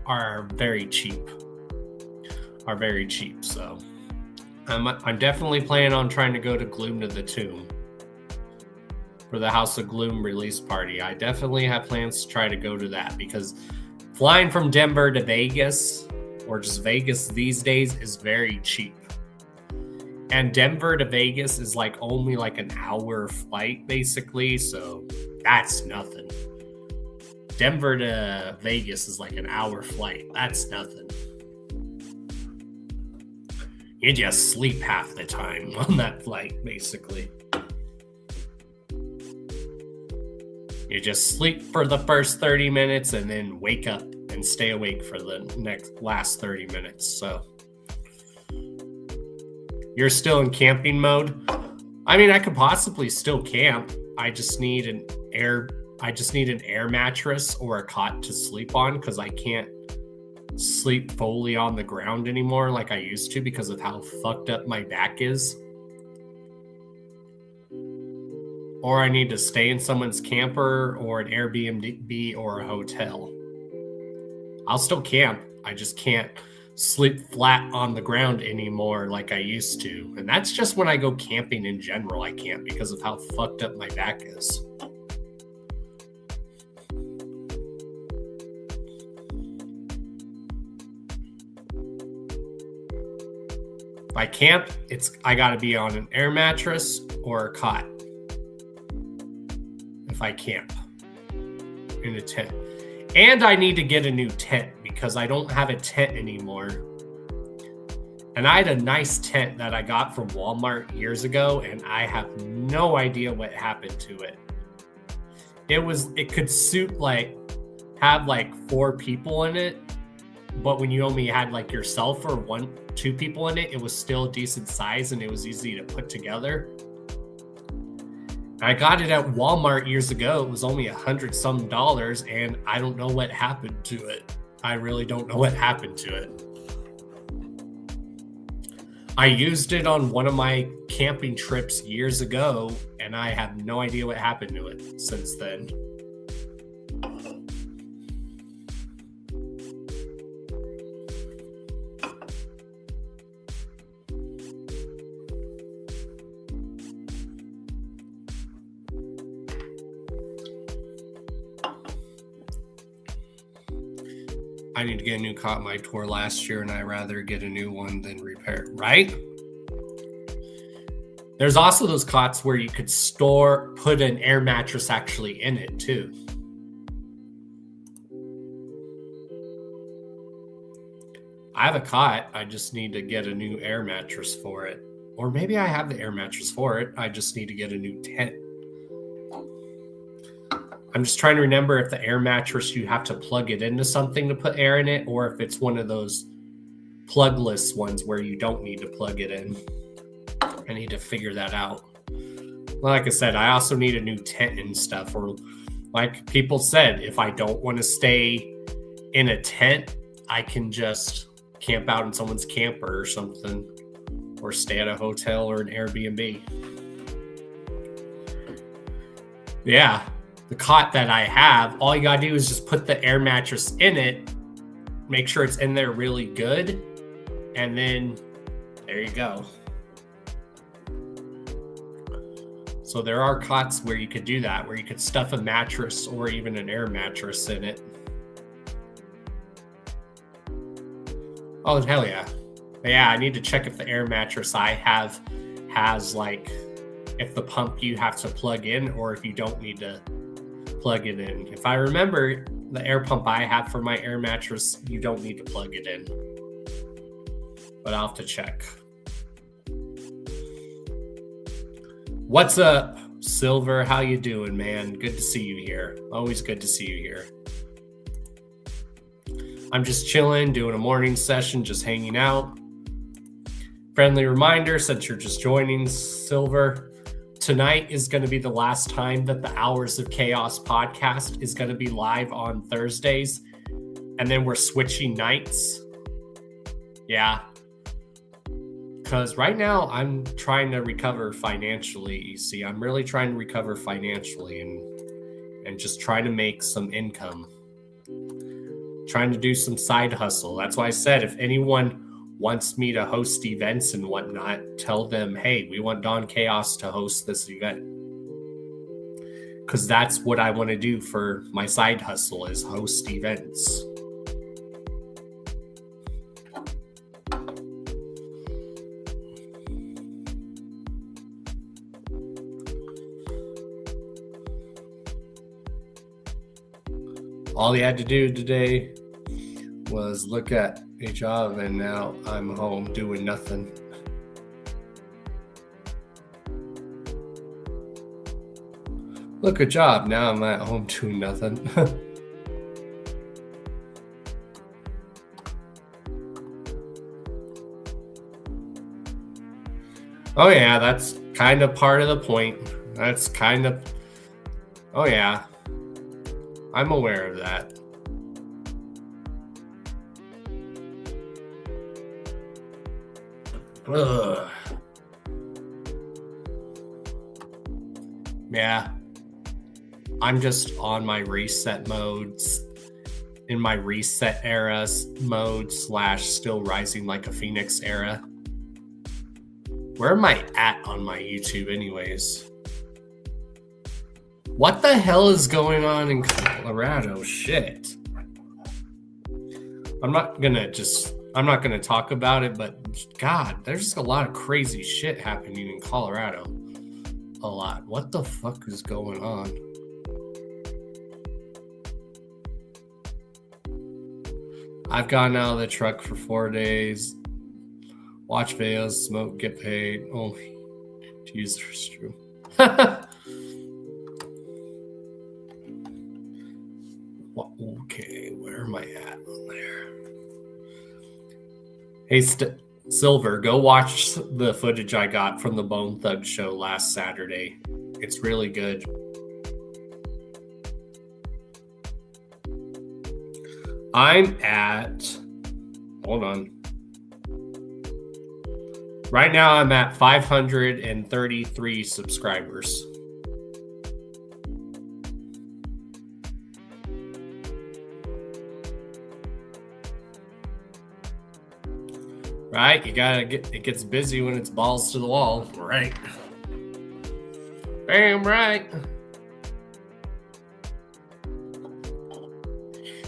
are very cheap. So I'm definitely planning on trying to go to Gloom to the Tomb for the House of Gloom release party. I definitely have plans to try to go to that because flying from Denver to Vegas or just Vegas these days is very cheap. And Denver to Vegas is like only like an hour flight basically, so that's nothing. Denver to Vegas is like an hour flight. That's nothing. You just sleep half the time on that flight, basically. You just sleep for the first 30 minutes and then wake up and stay awake for the last 30 minutes. So you're still in camping mode. I mean, I could possibly still camp. I just need an air mattress or a cot to sleep on because I can't sleep fully on the ground anymore like I used to because of how fucked up my back is. Or I need to stay in someone's camper or an Airbnb or a hotel. I'll still camp. I just can't sleep flat on the ground anymore like I used to. And that's just when I go camping in general. I can't because of how fucked up my back is. If I camp, I gotta be on an air mattress or a cot. If I camp in a tent. And I need to get a new tent because I don't have a tent anymore. And I had a nice tent that I got from Walmart years ago, and I have no idea what happened to it. It could have like 4 people in it, but when you only had like yourself or 2 people in it, it was still a decent size and it was easy to put together. I got it at Walmart years ago. It was only $100-some, and I don't know what happened to it. I really don't know what happened to it. I used it on one of my camping trips years ago, and I have no idea what happened to it since then. I need to get a new cot. My tore last year, and I'd rather get a new one than repair it, right? There's also those cots where you could put an air mattress actually in it too. I have a cot. I just need to get a new air mattress for it. Or maybe I have the air mattress for it. I just need to get a new tent. I'm just trying to remember if the air mattress, you have to plug it into something to put air in it, or if it's one of those plugless ones where you don't need to plug it in. I need to figure that out. Like I said, I also need a new tent and stuff. Or like people said, if I don't want to stay in a tent, I can just camp out in someone's camper or something, or stay at a hotel or an Airbnb. Yeah. The cot that I have, all you gotta do is just put the air mattress in it, make sure it's in there really good, and then there you go. So there are cots where you could do that, where you could stuff a mattress or even an air mattress in it. Oh, hell yeah. But yeah, I need to check if the air mattress I have has like, if the pump you have to plug in or if you don't need to plug it in. If I remember, the air pump I have for my air mattress, you don't need to plug it in. But I'll have to check. What's up, Silver? How you doing, man? Good to see you here. Always good to see you here. I'm just chilling, doing a morning session, just hanging out. Friendly reminder, since you're just joining, Silver, tonight is going to be the last time that the Hours of Chaos podcast is going to be live on Thursdays. And then we're switching nights. Yeah. Because right now I'm trying to recover financially. You see, I'm really trying to recover financially and just try to make some income. Trying to do some side hustle. That's why I said if anyone wants me to host events and whatnot, tell them, hey, we want Don Chaos to host this event. Because that's what I want to do for my side hustle is host events. All he had to do today was look at a job, and now I'm home doing nothing. Look, a job. Now I'm at home doing nothing. Oh yeah, that's kind of part of the point. That's kind of... Oh yeah. I'm aware of that. Ugh. Yeah. I'm just on my reset modes. In my reset era mode / still rising like a phoenix era. Where am I at on my YouTube anyways? What the hell is going on in Colorado? Shit. I'm not gonna talk about it, but God, there's just a lot of crazy shit happening in Colorado. A lot. What the fuck is going on? I've gotten out of the truck for 4 days. Watch videos, smoke, get paid. Only to use the restroom. Okay, where am I at on there? Hey, Silver, go watch the footage I got from the Bone Thug show last Saturday. It's really good. I'm at... Hold on. Right now, I'm at 533 subscribers. Right? You gotta get... It gets busy when it's balls to the wall. Right. Damn right.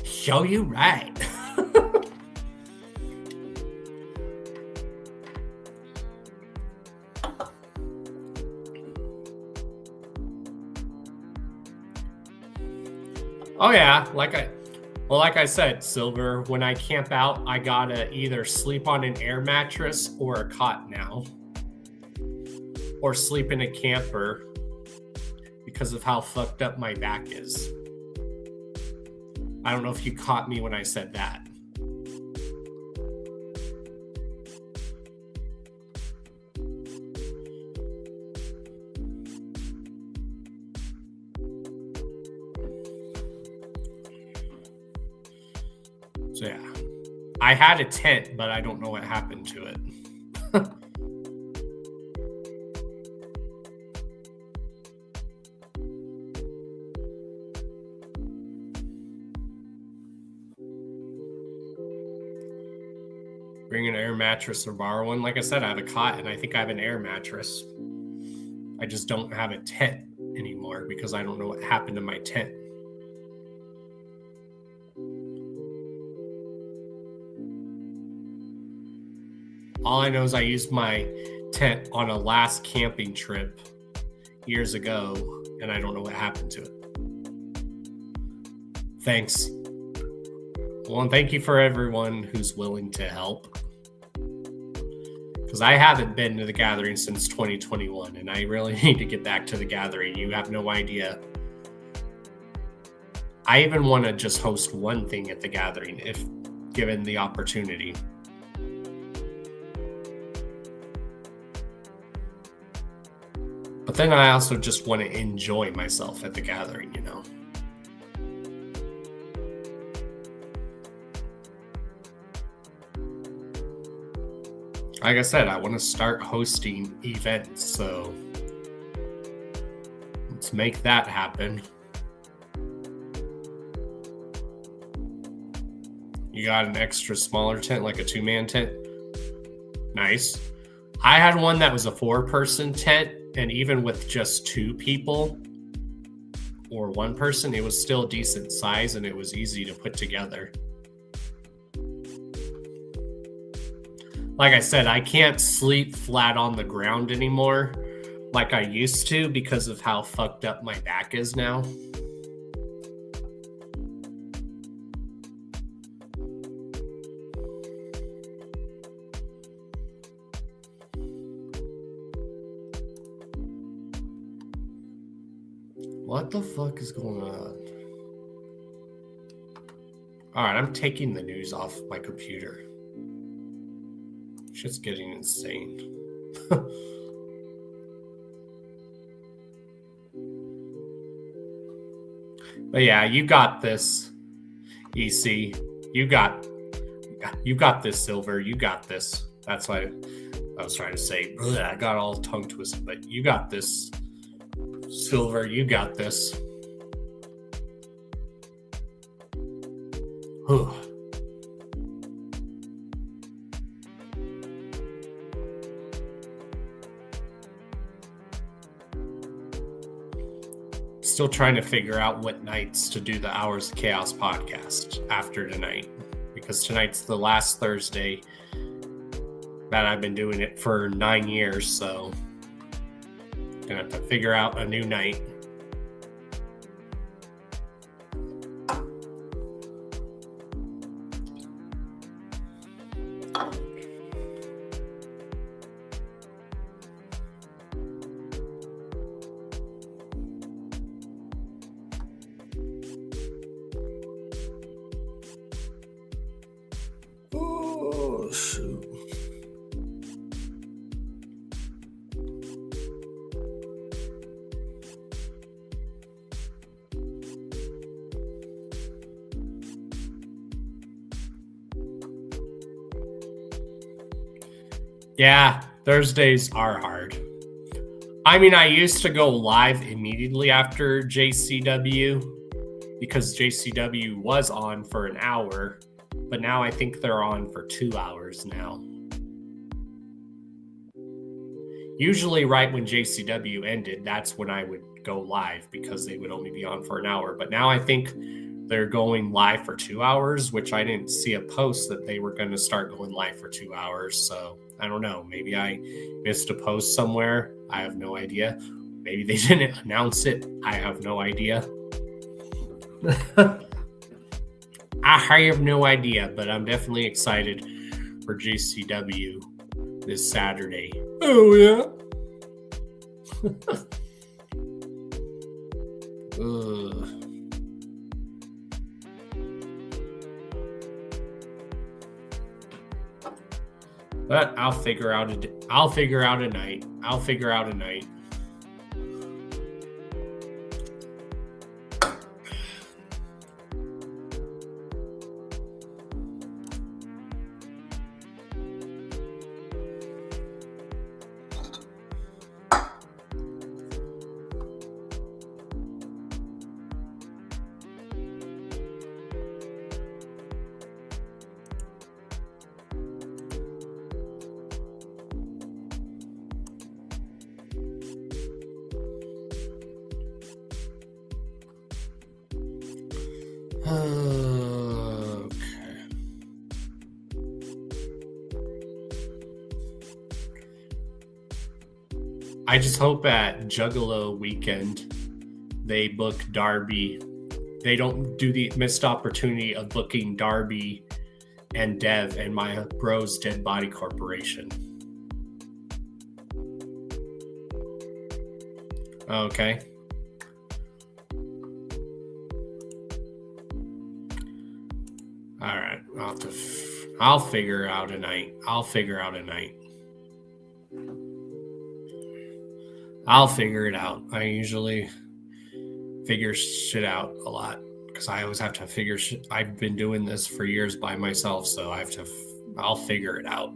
Show you right. Oh yeah, like I said, Silver, when I camp out, I gotta either sleep on an air mattress or a cot now. Or sleep in a camper because of how fucked up my back is. I don't know if you caught me when I said that. So yeah, I had a tent, but I don't know what happened to it. Bring an air mattress or borrow one. Like I said, I have a cot and I think I have an air mattress. I just don't have a tent anymore because I don't know what happened to my tent. All I know is I used my tent on a last camping trip years ago, and I don't know what happened to it. Thanks. Well, and thank you for everyone who's willing to help. Because I haven't been to the gathering since 2021, and I really need to get back to the gathering. You have no idea. I even want to just host one thing at the gathering, if given the opportunity. But But then I also just want to enjoy myself at the gathering, you know. Like I said, I want to start hosting events, so let's make that happen. You got an extra smaller tent, like a 2-man tent? Nice. I had one that was a 4-person tent, and even with just 2 people or 1 person, it was still decent size and it was easy to put together. Like I said, I can't sleep flat on the ground anymore like I used to because of how fucked up my back is now. What the fuck is going on? All right, I'm taking the news off my computer. Shit's getting insane. But yeah, you got this, EC. You got this, Silver. You got this. That's why I was trying to say. I got all tongue twisted, but you got this, Silver. You got this. Still trying to figure out what nights to do the Hours of Chaos podcast after tonight, because tonight's the last Thursday that I've been doing it for 9 years, so gonna have to figure out a new night. Oh, shoot. Yeah, Thursdays are hard. I mean, I used to go live immediately after JCW because JCW was on for an hour, but now I think they're on for 2 hours now. Usually right when JCW ended, that's when I would go live because they would only be on for an hour. But now I think they're going live for 2 hours, which I didn't see a post that they were going to start going live for 2 hours. So I don't know. Maybe I missed a post somewhere. I have no idea. Maybe they didn't announce it. I have no idea. I have no idea, but I'm definitely excited for JCW this Saturday. Oh, yeah. But I'll figure out a night. I'll figure out a night. Okay. I just hope at Juggalo weekend they book Darby. They don't do the missed opportunity of booking Darby and Dev and my bros Dead Body Corporation. Okay. All right. I'll figure out a night. I'll I'll figure it out. I usually figure shit out a lot because I always have to figure shit. I've been doing this for years by myself, so I'll figure it out.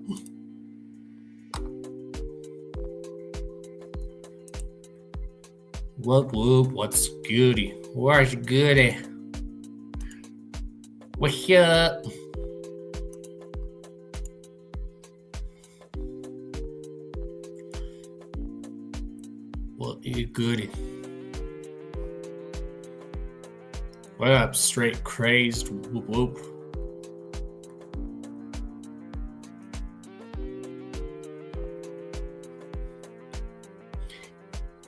Whoop whoop, what's goody? Where's goody? What's up? What is goody? What up, straight crazed? Whoop whoop.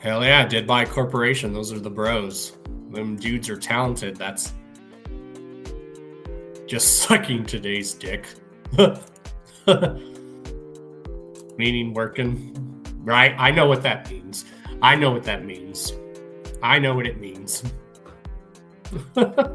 Hell yeah, Dead by Corporation. Those are the bros. Them dudes are talented. That's just sucking today's dick. Meaning working. Right? I know what that means. I know what that means. I know what it means. Okay.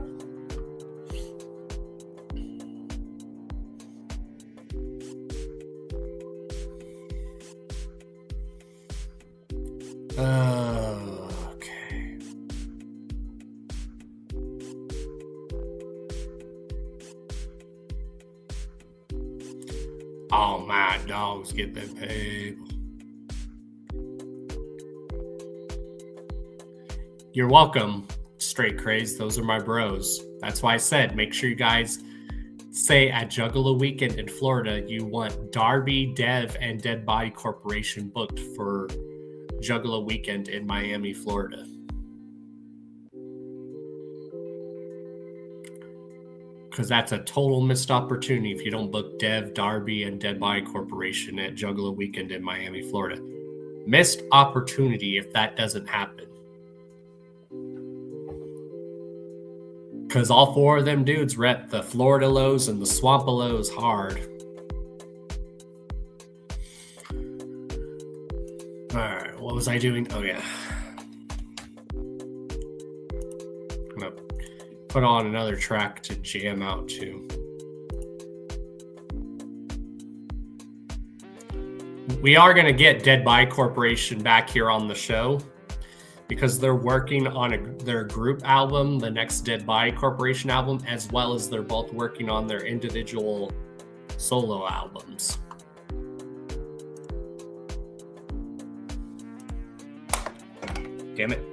All my dogs get their pay. You're welcome, Straight Craze. Those are my bros. That's why I said make sure you guys say at Juggalo Weekend in Florida you want Darby, Dev, and Dead Body Corporation booked for Juggalo Weekend in Miami, Florida. Because that's a total missed opportunity if you don't book Dev, Darby, and Dead Body Corporation at Juggalo Weekend in Miami, Florida. Missed opportunity if that doesn't happen. Because all four of them dudes rep the Florida Lows and the Swampalos hard. Alright, what was I doing? Oh, yeah. I'm going to put on another track to jam out to. We are going to get Dead by Corporation back here on the show because they're working on their group album, the next Dead by Corporation album, as well as they're both working on their individual solo albums. Damn it.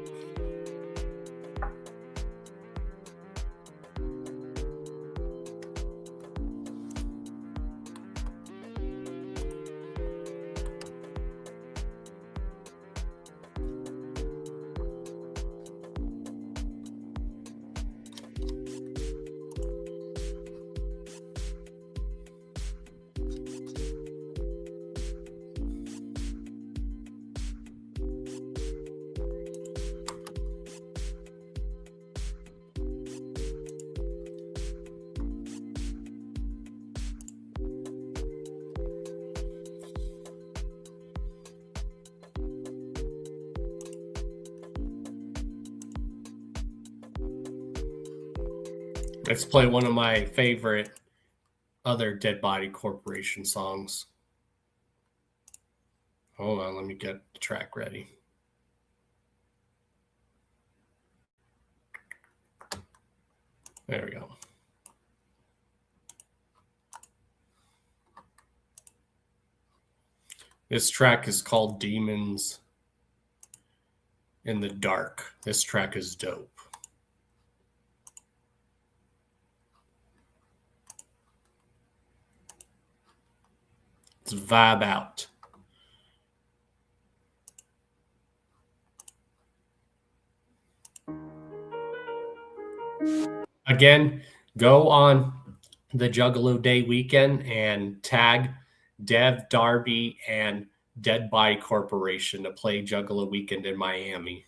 Let's play one of my favorite other Dead Body Corporation songs. Hold on, let me get the track ready. There we go. This track is called Demons in the Dark. This track is dope. Let's vibe out. Again, go on the Juggalo Day weekend and tag Dev, Darby, and Dead Body Corporation to play Juggalo Weekend in Miami.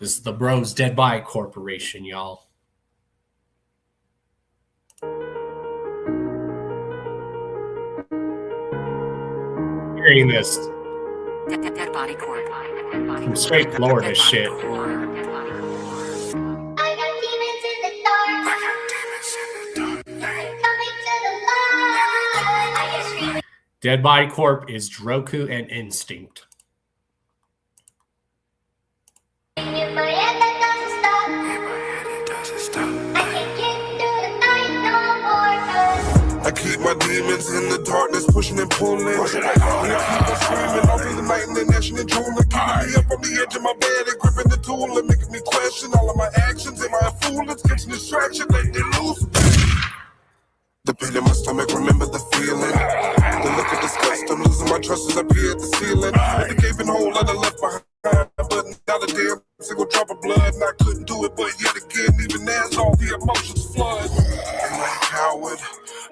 This is the Bros Dead Body Corporation, y'all. Hearing this Dead Body Corp. from straight Florida shit. Dead Body Corp is Droku and Instinct. demons in the darkness, pushing and pulling. And I keep on screaming all through the night and the nation and drooling. Keeping me up on the edge of my bed and gripping the tool and making me question all of my actions. Am I a fool? It's catching distraction, letting it loose. The pit in my stomach, remember the feeling. The look of disgust, I'm losing my trust as I peer at the ceiling. And the gaping hole I done left behind. But not a damn single drop of blood. And I couldn't do it, but yet again, even as all the emotions flood. Am I a coward?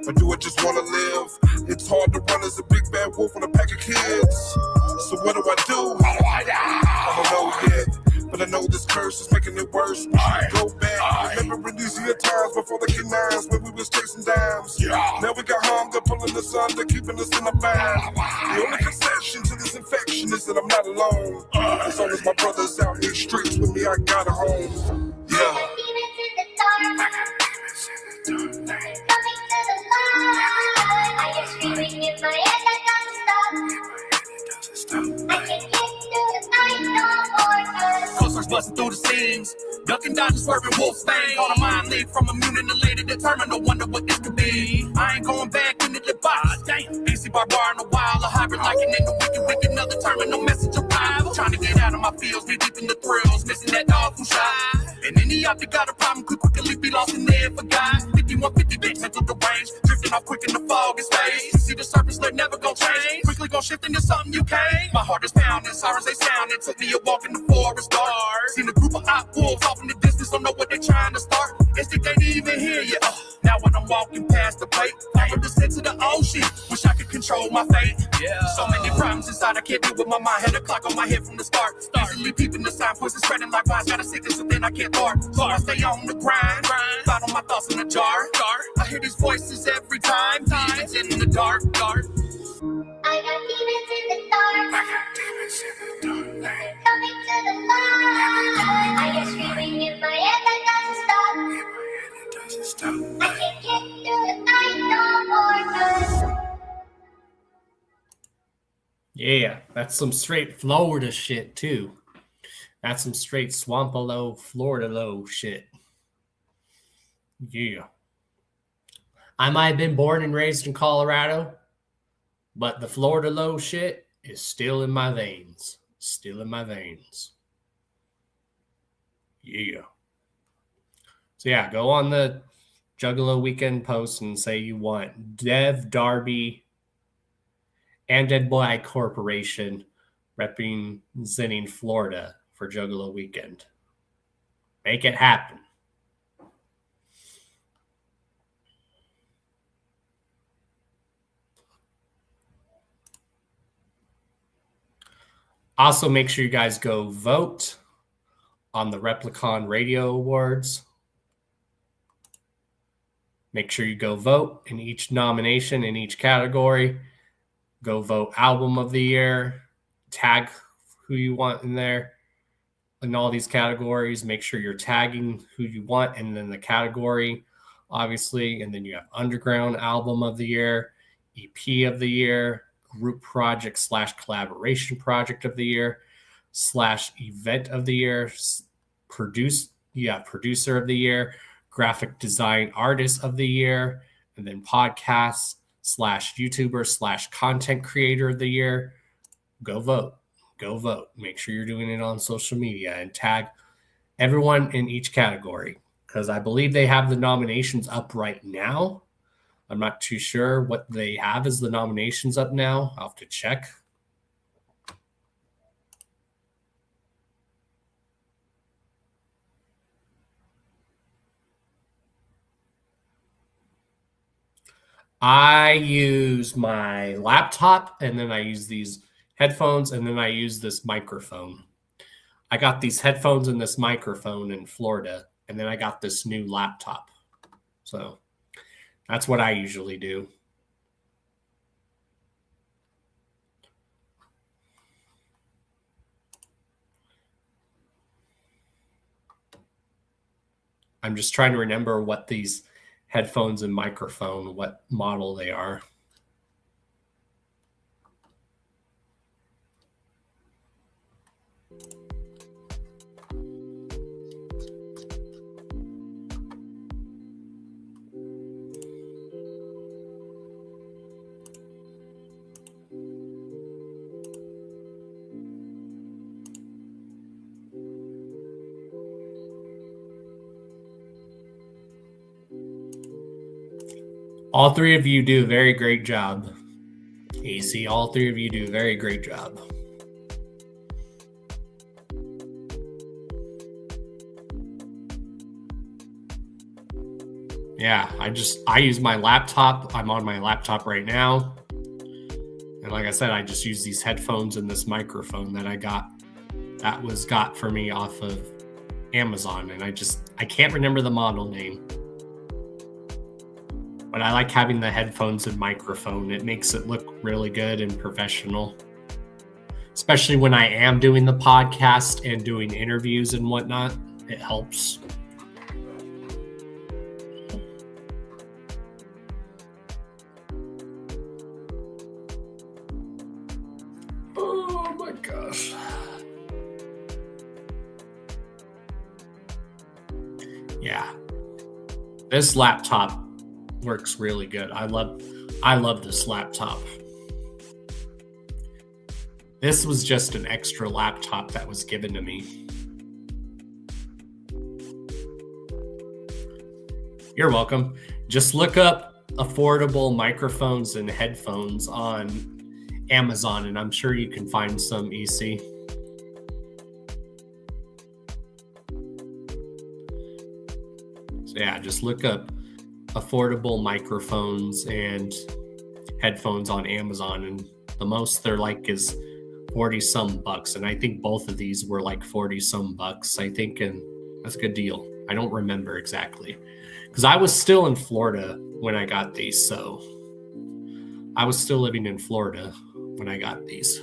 Or do I just wanna live? It's hard to run as a big bad wolf on a pack of kids. So what do I do? I don't know yet. But I know this curse is making it worse. We should go back. Remembering these year times before the K9s when we was chasing dimes. Now we got hung up pulling us under, keeping us in a bind. The only concession to this infection is that I'm not alone. As long as my brother's out in these streets with me, I got a home. Yeah. Screaming in my head, I can't stop. I can't get through the night no more. Closers busting through the seams, ducking, dodging, swerving, wolf bang. On a mind lead from immune and elated, determined. No wonder what this could be. I ain't going back into the box. Damn, AC bar in a while, a hybrid like an in the wicked, another terminal. No message arrival. Trying to get out of my fields, be deep in the thrills, missing that dog from shot. And any of you got a problem, could quickly be lost in there for guys. 5150 bitch into the range, drifting off quick in the fog is phase. You see the surface, they're never gonna change. Quickly gonna shift into something you can't. My heart is pounding, sirens they sound. It took me a walk in the forest dark. Seen a group of hot wolves off in the distance, don't know what they're trying to start. Instinct ain't even here yet. Now when I'm walking past the plate, I would descend to the ocean. Wish I could control my fate. So many problems inside, I can't deal with my mind. Had a clock on my head from the start. Easily peeping the sign, poison spreading like vines. Got a sickness, so then I can't thwart. So I stay on the grind. Bottle my thoughts in a jar. I hear these voices every time. Demons in the dark. I got demons in the dark. Coming to the light. I hear screaming in my head that doesn't stop. I can't get through the night no more. Yeah, that's some straight Florida shit too. That's some straight Swampalo, Florida low shit. Yeah. I might have been born and raised in Colorado, but the Florida low shit is still in my veins. Still in my veins. Yeah. So yeah, go on the Juggalo weekend post and say you want Dev Darby and Dead Boy Corporation representing Florida for Juggalo weekend. Make it happen. Also, make sure you guys go vote on the Replicon Radio Awards. Make sure you go vote in each nomination, in each category. Go vote Album of the Year. Tag who you want in there. In all these categories, make sure you're tagging who you want and then the category, obviously. And then you have Underground Album of the Year, EP of the Year, Group Project / Collaboration Project of the Year / Event of the Year, Producer of the Year, Graphic Design Artist of the Year, and then Podcast / YouTuber / Content Creator of the Year. Go vote. Go vote. Make sure you're doing it on social media and tag everyone in each category because I believe they have the nominations up right now. I'm not too sure what they have as the nominations up now. I'll have to check. I use my laptop and then I use these headphones and then I use this microphone. I got these headphones and this microphone in Florida and then I got this new laptop. So that's what I usually do. I'm just trying to remember what these headphones and microphone, what model they are. All three of you do a very great job. AC, all three of you do a very great job. Yeah, I use my laptop. I'm on my laptop right now. And like I said, I just use these headphones and this microphone that I got. That was got for me off of Amazon. And I can't remember the model name. But I like having the headphones and microphone. It makes it look really good and professional. Especially when I am doing the podcast and doing interviews and whatnot. It helps. Oh my gosh. Yeah. This laptop works really good. I love this laptop. This was just an extra laptop that was given to me. You're welcome. Just look up affordable microphones and headphones on Amazon, and I'm sure you can find some EC. So yeah, just look up affordable microphones and headphones on Amazon, and the most they're like is 40 some bucks, and I think both of these were like 40 some bucks, I think, and that's a good deal. I don't remember exactly because I was still in Florida when I got these, so I was still living in Florida when I got these.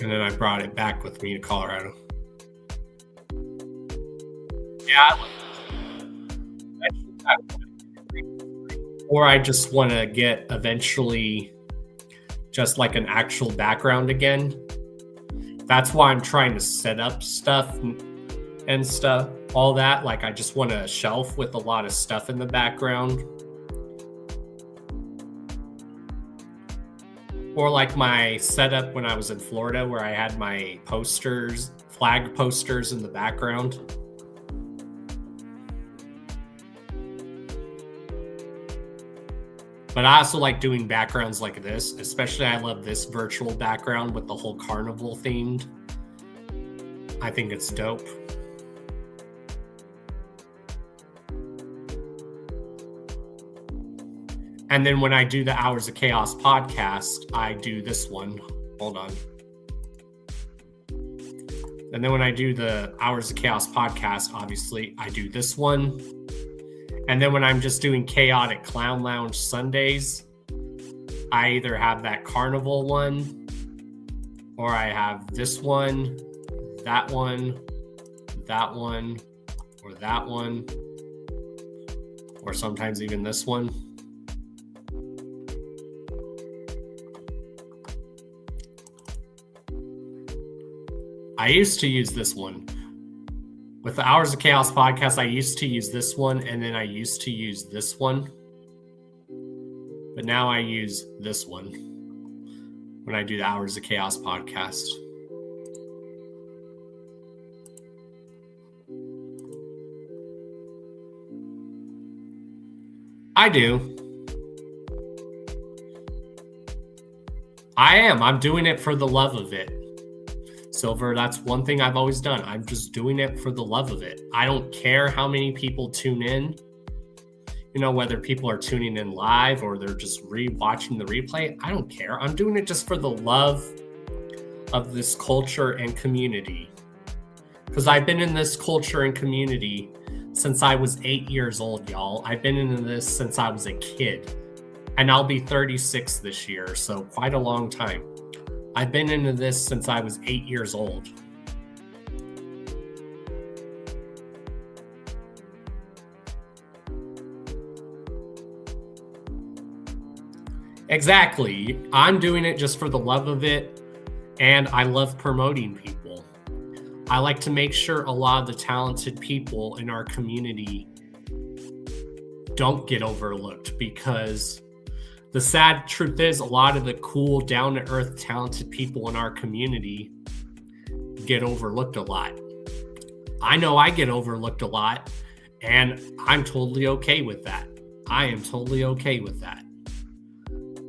And then I brought it back with me to Colorado. Yeah. Or I just want to get eventually just like an actual background again. That's why I'm trying to set up stuff and stuff, all that. Like I just want a shelf with a lot of stuff in the background. Or like my setup when I was in Florida where I had my posters, flag posters in the background. But I also like doing backgrounds like this. Especially I love this virtual background with the whole carnival themed. I think it's dope. And then when I do the Hours of Chaos podcast, I do this one. Hold on. And then when I do the Hours of Chaos podcast, obviously, I do this one. And then when I'm just doing Chaotic Clown Lounge Sundays, I either have that carnival one, or I have this one, that one, that one, or that one, or sometimes even this one. I used to use this one. With the Hours of Chaos podcast, I used to use this one, and then I used to use this one. But now I use this one when I do the Hours of Chaos podcast. I do. I am. I'm doing it for the love of it. Silver, that's one thing I've always done. I'm just doing it for the love of it. I don't care how many people tune in. You know, whether people are tuning in live or they're just watching the replay. I don't care. I'm doing it just for the love of this culture and community. Because I've been in this culture and community since I was 8 years old, y'all. I've been into this since I was a kid. And I'll be 36 this year, so quite a long time. I've been into this since I was 8 years old. Exactly. I'm doing it just for the love of it, and I love promoting people. I like to make sure a lot of the talented people in our community don't get overlooked, because the sad truth is a lot of the cool, down-to-earth, talented people in our community get overlooked a lot. I know I get overlooked a lot, and I'm totally okay with that. I am totally okay with that.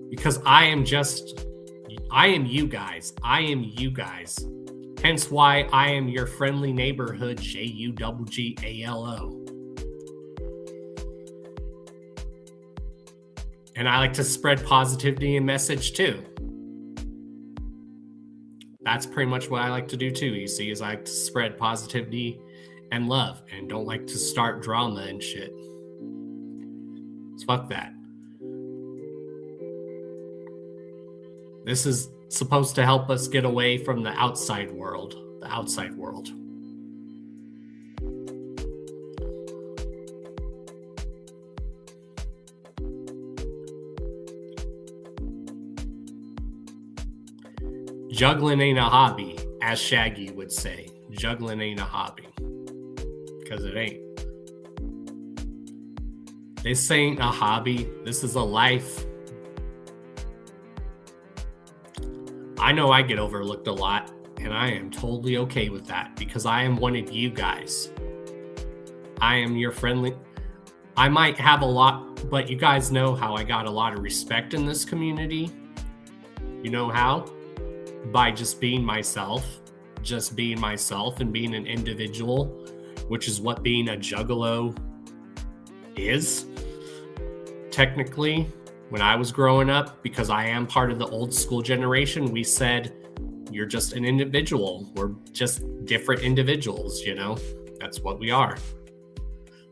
Because I am you guys. I am you guys. Hence why I am your friendly neighborhood Juggalo. And I like to spread positivity and message too. That's pretty much what I like to do too, you see, is I like to spread positivity and love and don't like to start drama and shit. So fuck that. This is supposed to help us get away from the outside world. The outside world. Juggling ain't a hobby, as Shaggy would say. Juggling ain't a hobby. Because it ain't. This ain't a hobby. This is a life. I know I get overlooked a lot, and I am totally okay with that because I am one of you guys. I am your friendly. I might have a lot, but you guys know how I got a lot of respect in this community. You know how? By just being myself and being an individual, which is what being a juggalo is. Technically, when I was growing up, because I am part of the old school generation, we said, you're just an individual. We're just different individuals, you know? That's what we are.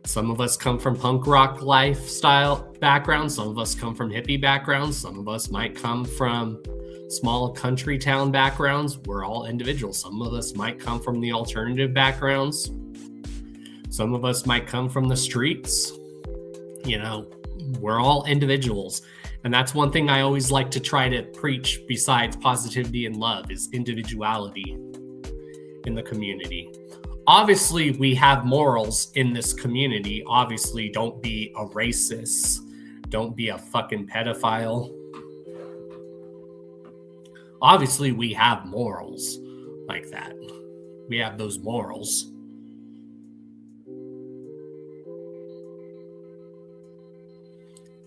Some of us come from punk rock lifestyle backgrounds. Some of us come from hippie backgrounds. Some of us might come from small country town backgrounds. We're all individuals. Some of us might come from the alternative backgrounds. Some of us might come from the streets. You know, we're all individuals. And that's one thing I always like to try to preach besides positivity and love is individuality in the community. Obviously, we have morals in this community. Obviously, don't be a racist. Don't be a fucking pedophile. Obviously, we have morals like that. We have those morals.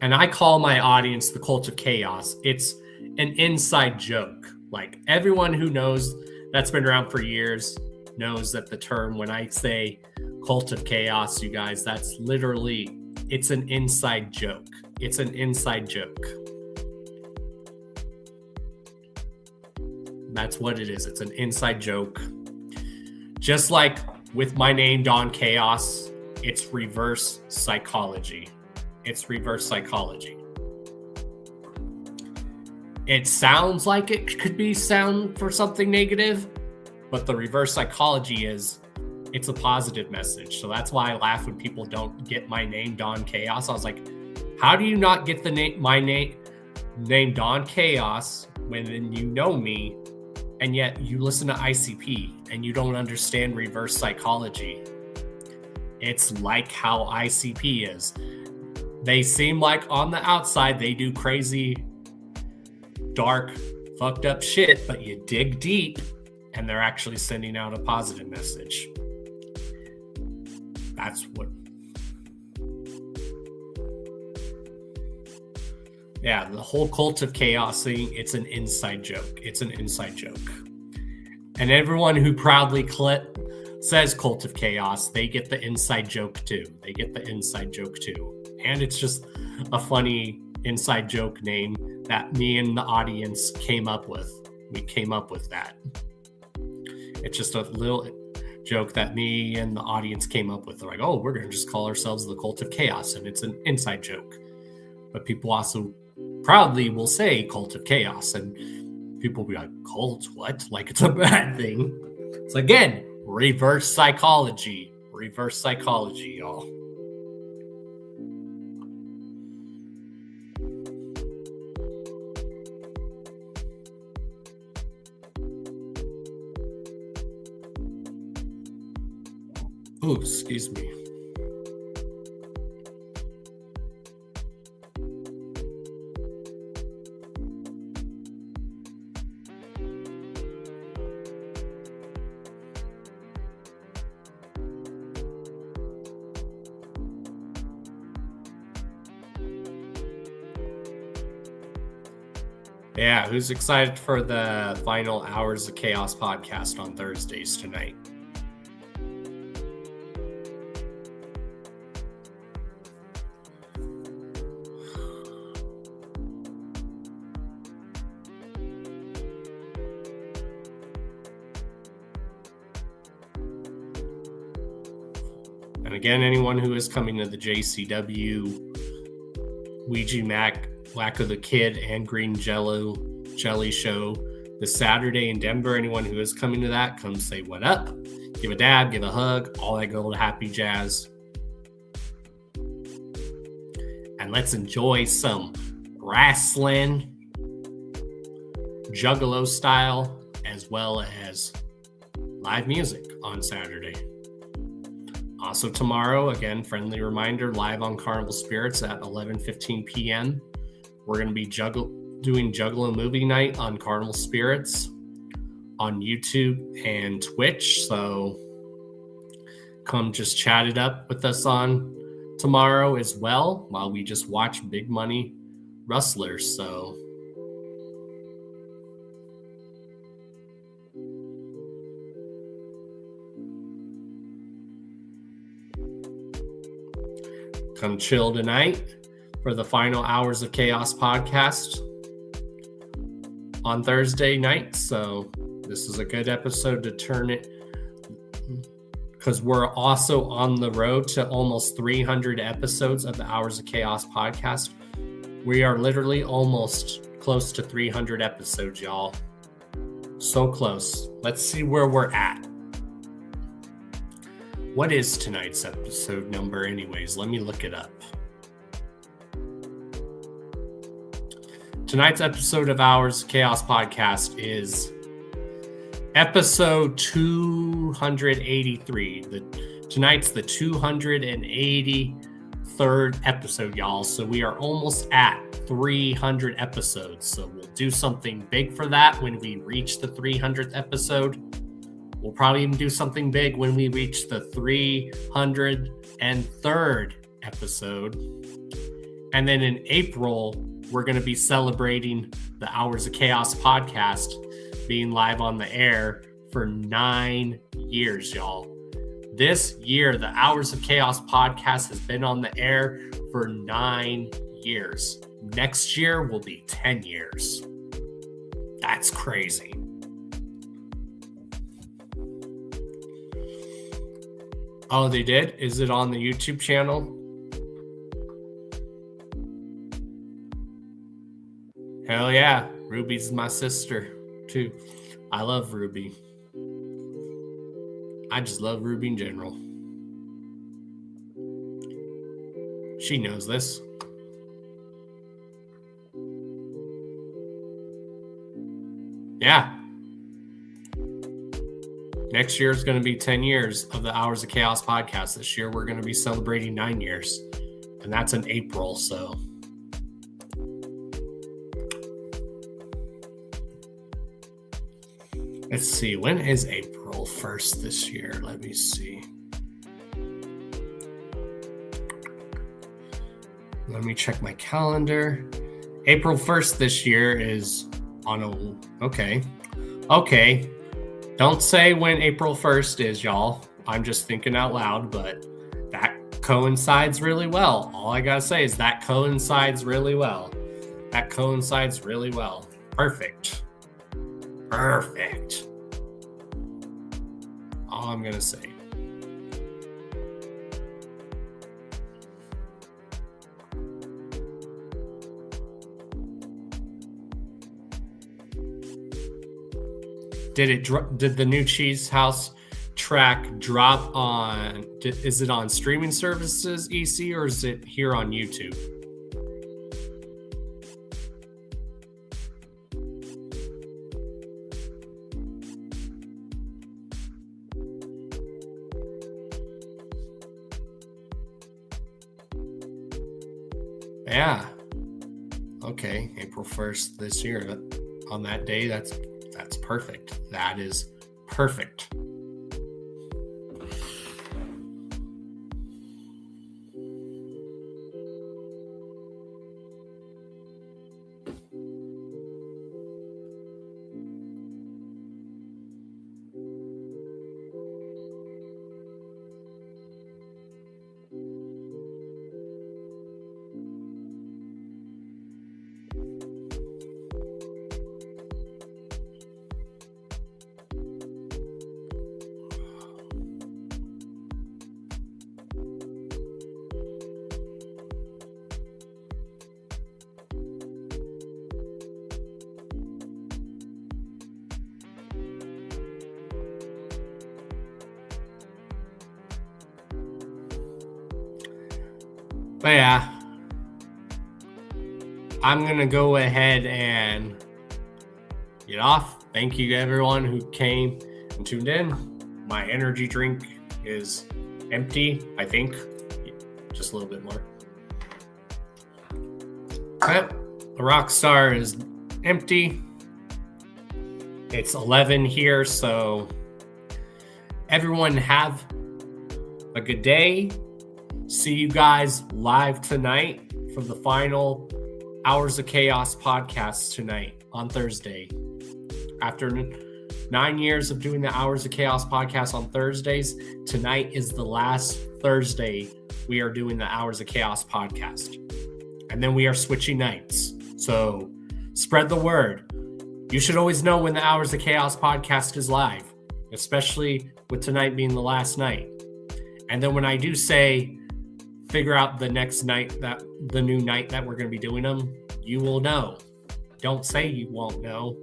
And I call my audience the cult of chaos. It's an inside joke. Like everyone who knows that's been around for years knows that the term, when I say cult of chaos, you guys, that's literally, it's an inside joke. It's an inside joke. That's what it is. It's an inside joke. Just like with my name, Don Chaos, it's reverse psychology. It's reverse psychology. It sounds like it could be sound for something negative, but the reverse psychology is it's a positive message. So that's why I laugh when people don't get my name, Don Chaos. I was like, how do you not get the my name Don Chaos when you know me, and yet you listen to ICP and you don't understand reverse psychology? It's like how ICP is. They seem like on the outside they do crazy, dark, fucked up shit, but you dig deep and they're actually sending out a positive message. That's what... Yeah, the whole cult of chaos thing, it's an inside joke. It's an inside joke. And everyone who proudly says cult of chaos, they get the inside joke too. They get the inside joke too. And it's just a funny inside joke name that me and the audience came up with. We came up with that. It's just a little joke that me and the audience came up with. They're like, oh, we're going to just call ourselves the cult of chaos. And it's an inside joke. But people also proudly will say cult of chaos. And people will be like, cult? What? Like it's a bad thing. So again, reverse psychology. Reverse psychology, y'all. Oh, excuse me. Yeah, who's excited for the final Hours of Chaos podcast on Thursdays tonight? And again, anyone who is coming to the JCW, Ouija Mac, Wacko the Kid, and Green Jelly show this Saturday in Denver, anyone who is coming to that, come say what up, give a dab, give a hug, all that good old happy jazz. And let's enjoy some wrestling, Juggalo style, as well as live music on Saturday. Also tomorrow, again, friendly reminder, live on Carnival Spirits at 11:15 p.m. We're going to be doing Juggalo movie night on Carnival Spirits on YouTube and Twitch. So come just chat it up with us on tomorrow as well, while we just watch big money wrestlers. So come chill tonight for the final Hours of Chaos podcast on Thursday night. So this is a good episode to turn it, because we're also on the road to almost 300 episodes of the Hours of Chaos podcast. We are literally almost close to 300 episodes, y'all. So close. Let's see where we're at. What is tonight's episode number anyways? Let me look it up. Tonight's episode of Hours of Chaos podcast is episode 283. Tonight's the 283rd episode, y'all. So we are almost at 300 episodes. So we'll do something big for that when we reach the 300th episode. We'll probably even do something big when we reach the 303rd episode. And then in April, we're going to be celebrating the Hours of Chaos podcast being live on the air for 9 years, y'all. This year, the Hours of Chaos podcast has been on the air for 9 years. Next year will be 10 years. That's crazy. Oh, they did? Is it on the YouTube channel? Hell yeah. Ruby's my sister, too. I love Ruby. I just love Ruby in general. She knows this. Yeah. Next year is going to be 10 years of the Hours of Chaos podcast. This year we're going to be celebrating 9 years. And that's in April, so. Let's see. When is April 1st this year? Let me see. Let me check my calendar. April 1st this year is on a... Okay. Don't say when April 1st is, y'all. I'm just thinking out loud, but that coincides really well. All I gotta say is that coincides really well. Perfect. All I'm gonna say. Did the new Cheese House track drop on? Is it on streaming services, EC, or is it here on YouTube? Yeah. Okay, April 1st this year. On that day, that's perfect. That is perfect. But yeah, I'm going to go ahead and get off. Thank you to everyone who came and tuned in. My energy drink is empty, I think. Just a little bit more. Okay. The Rockstar is empty. It's 11 here, so everyone have a good day. See you guys live tonight for the final Hours of Chaos podcast tonight on Thursday. After 9 years of doing the Hours of Chaos podcast on Thursdays, tonight is the last Thursday we are doing the Hours of Chaos podcast. And then we are switching nights. So spread the word. You should always know when the Hours of Chaos podcast is live, especially with tonight being the last night. And then when I do say, figure out the next night, that the new night that we're going to be doing them, you will know. Don't say you won't know,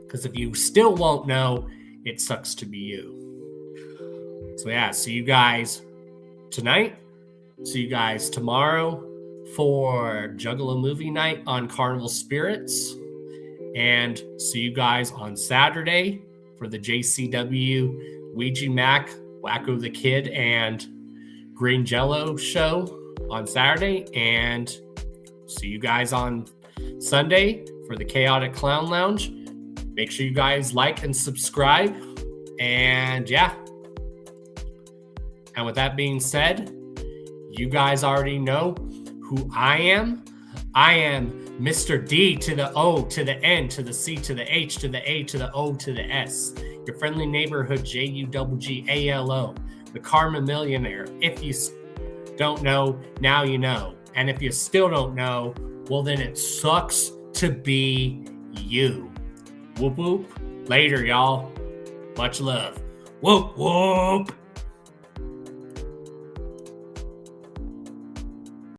because if you still won't know, it sucks to be you. So yeah, see you guys tonight. See you guys tomorrow for Juggalo movie night on Carnival Spirits. And see you guys on Saturday for the JCW Ouija Mac, Wacko the Kid, and Green Jello show on Saturday. And see you guys on Sunday for the Chaotic Clown Lounge. Make sure you guys like and subscribe. And yeah. And with that being said, you guys already know who I am. I am Mr. D to the O to the N to the C to the H to the A to the O to the S. Your friendly neighborhood JUGGALO. The Karma Millionaire. If you don't know, now you know. And if you still don't know, well then it sucks to be you. Whoop whoop. Later, y'all. Much love. Whoop whoop.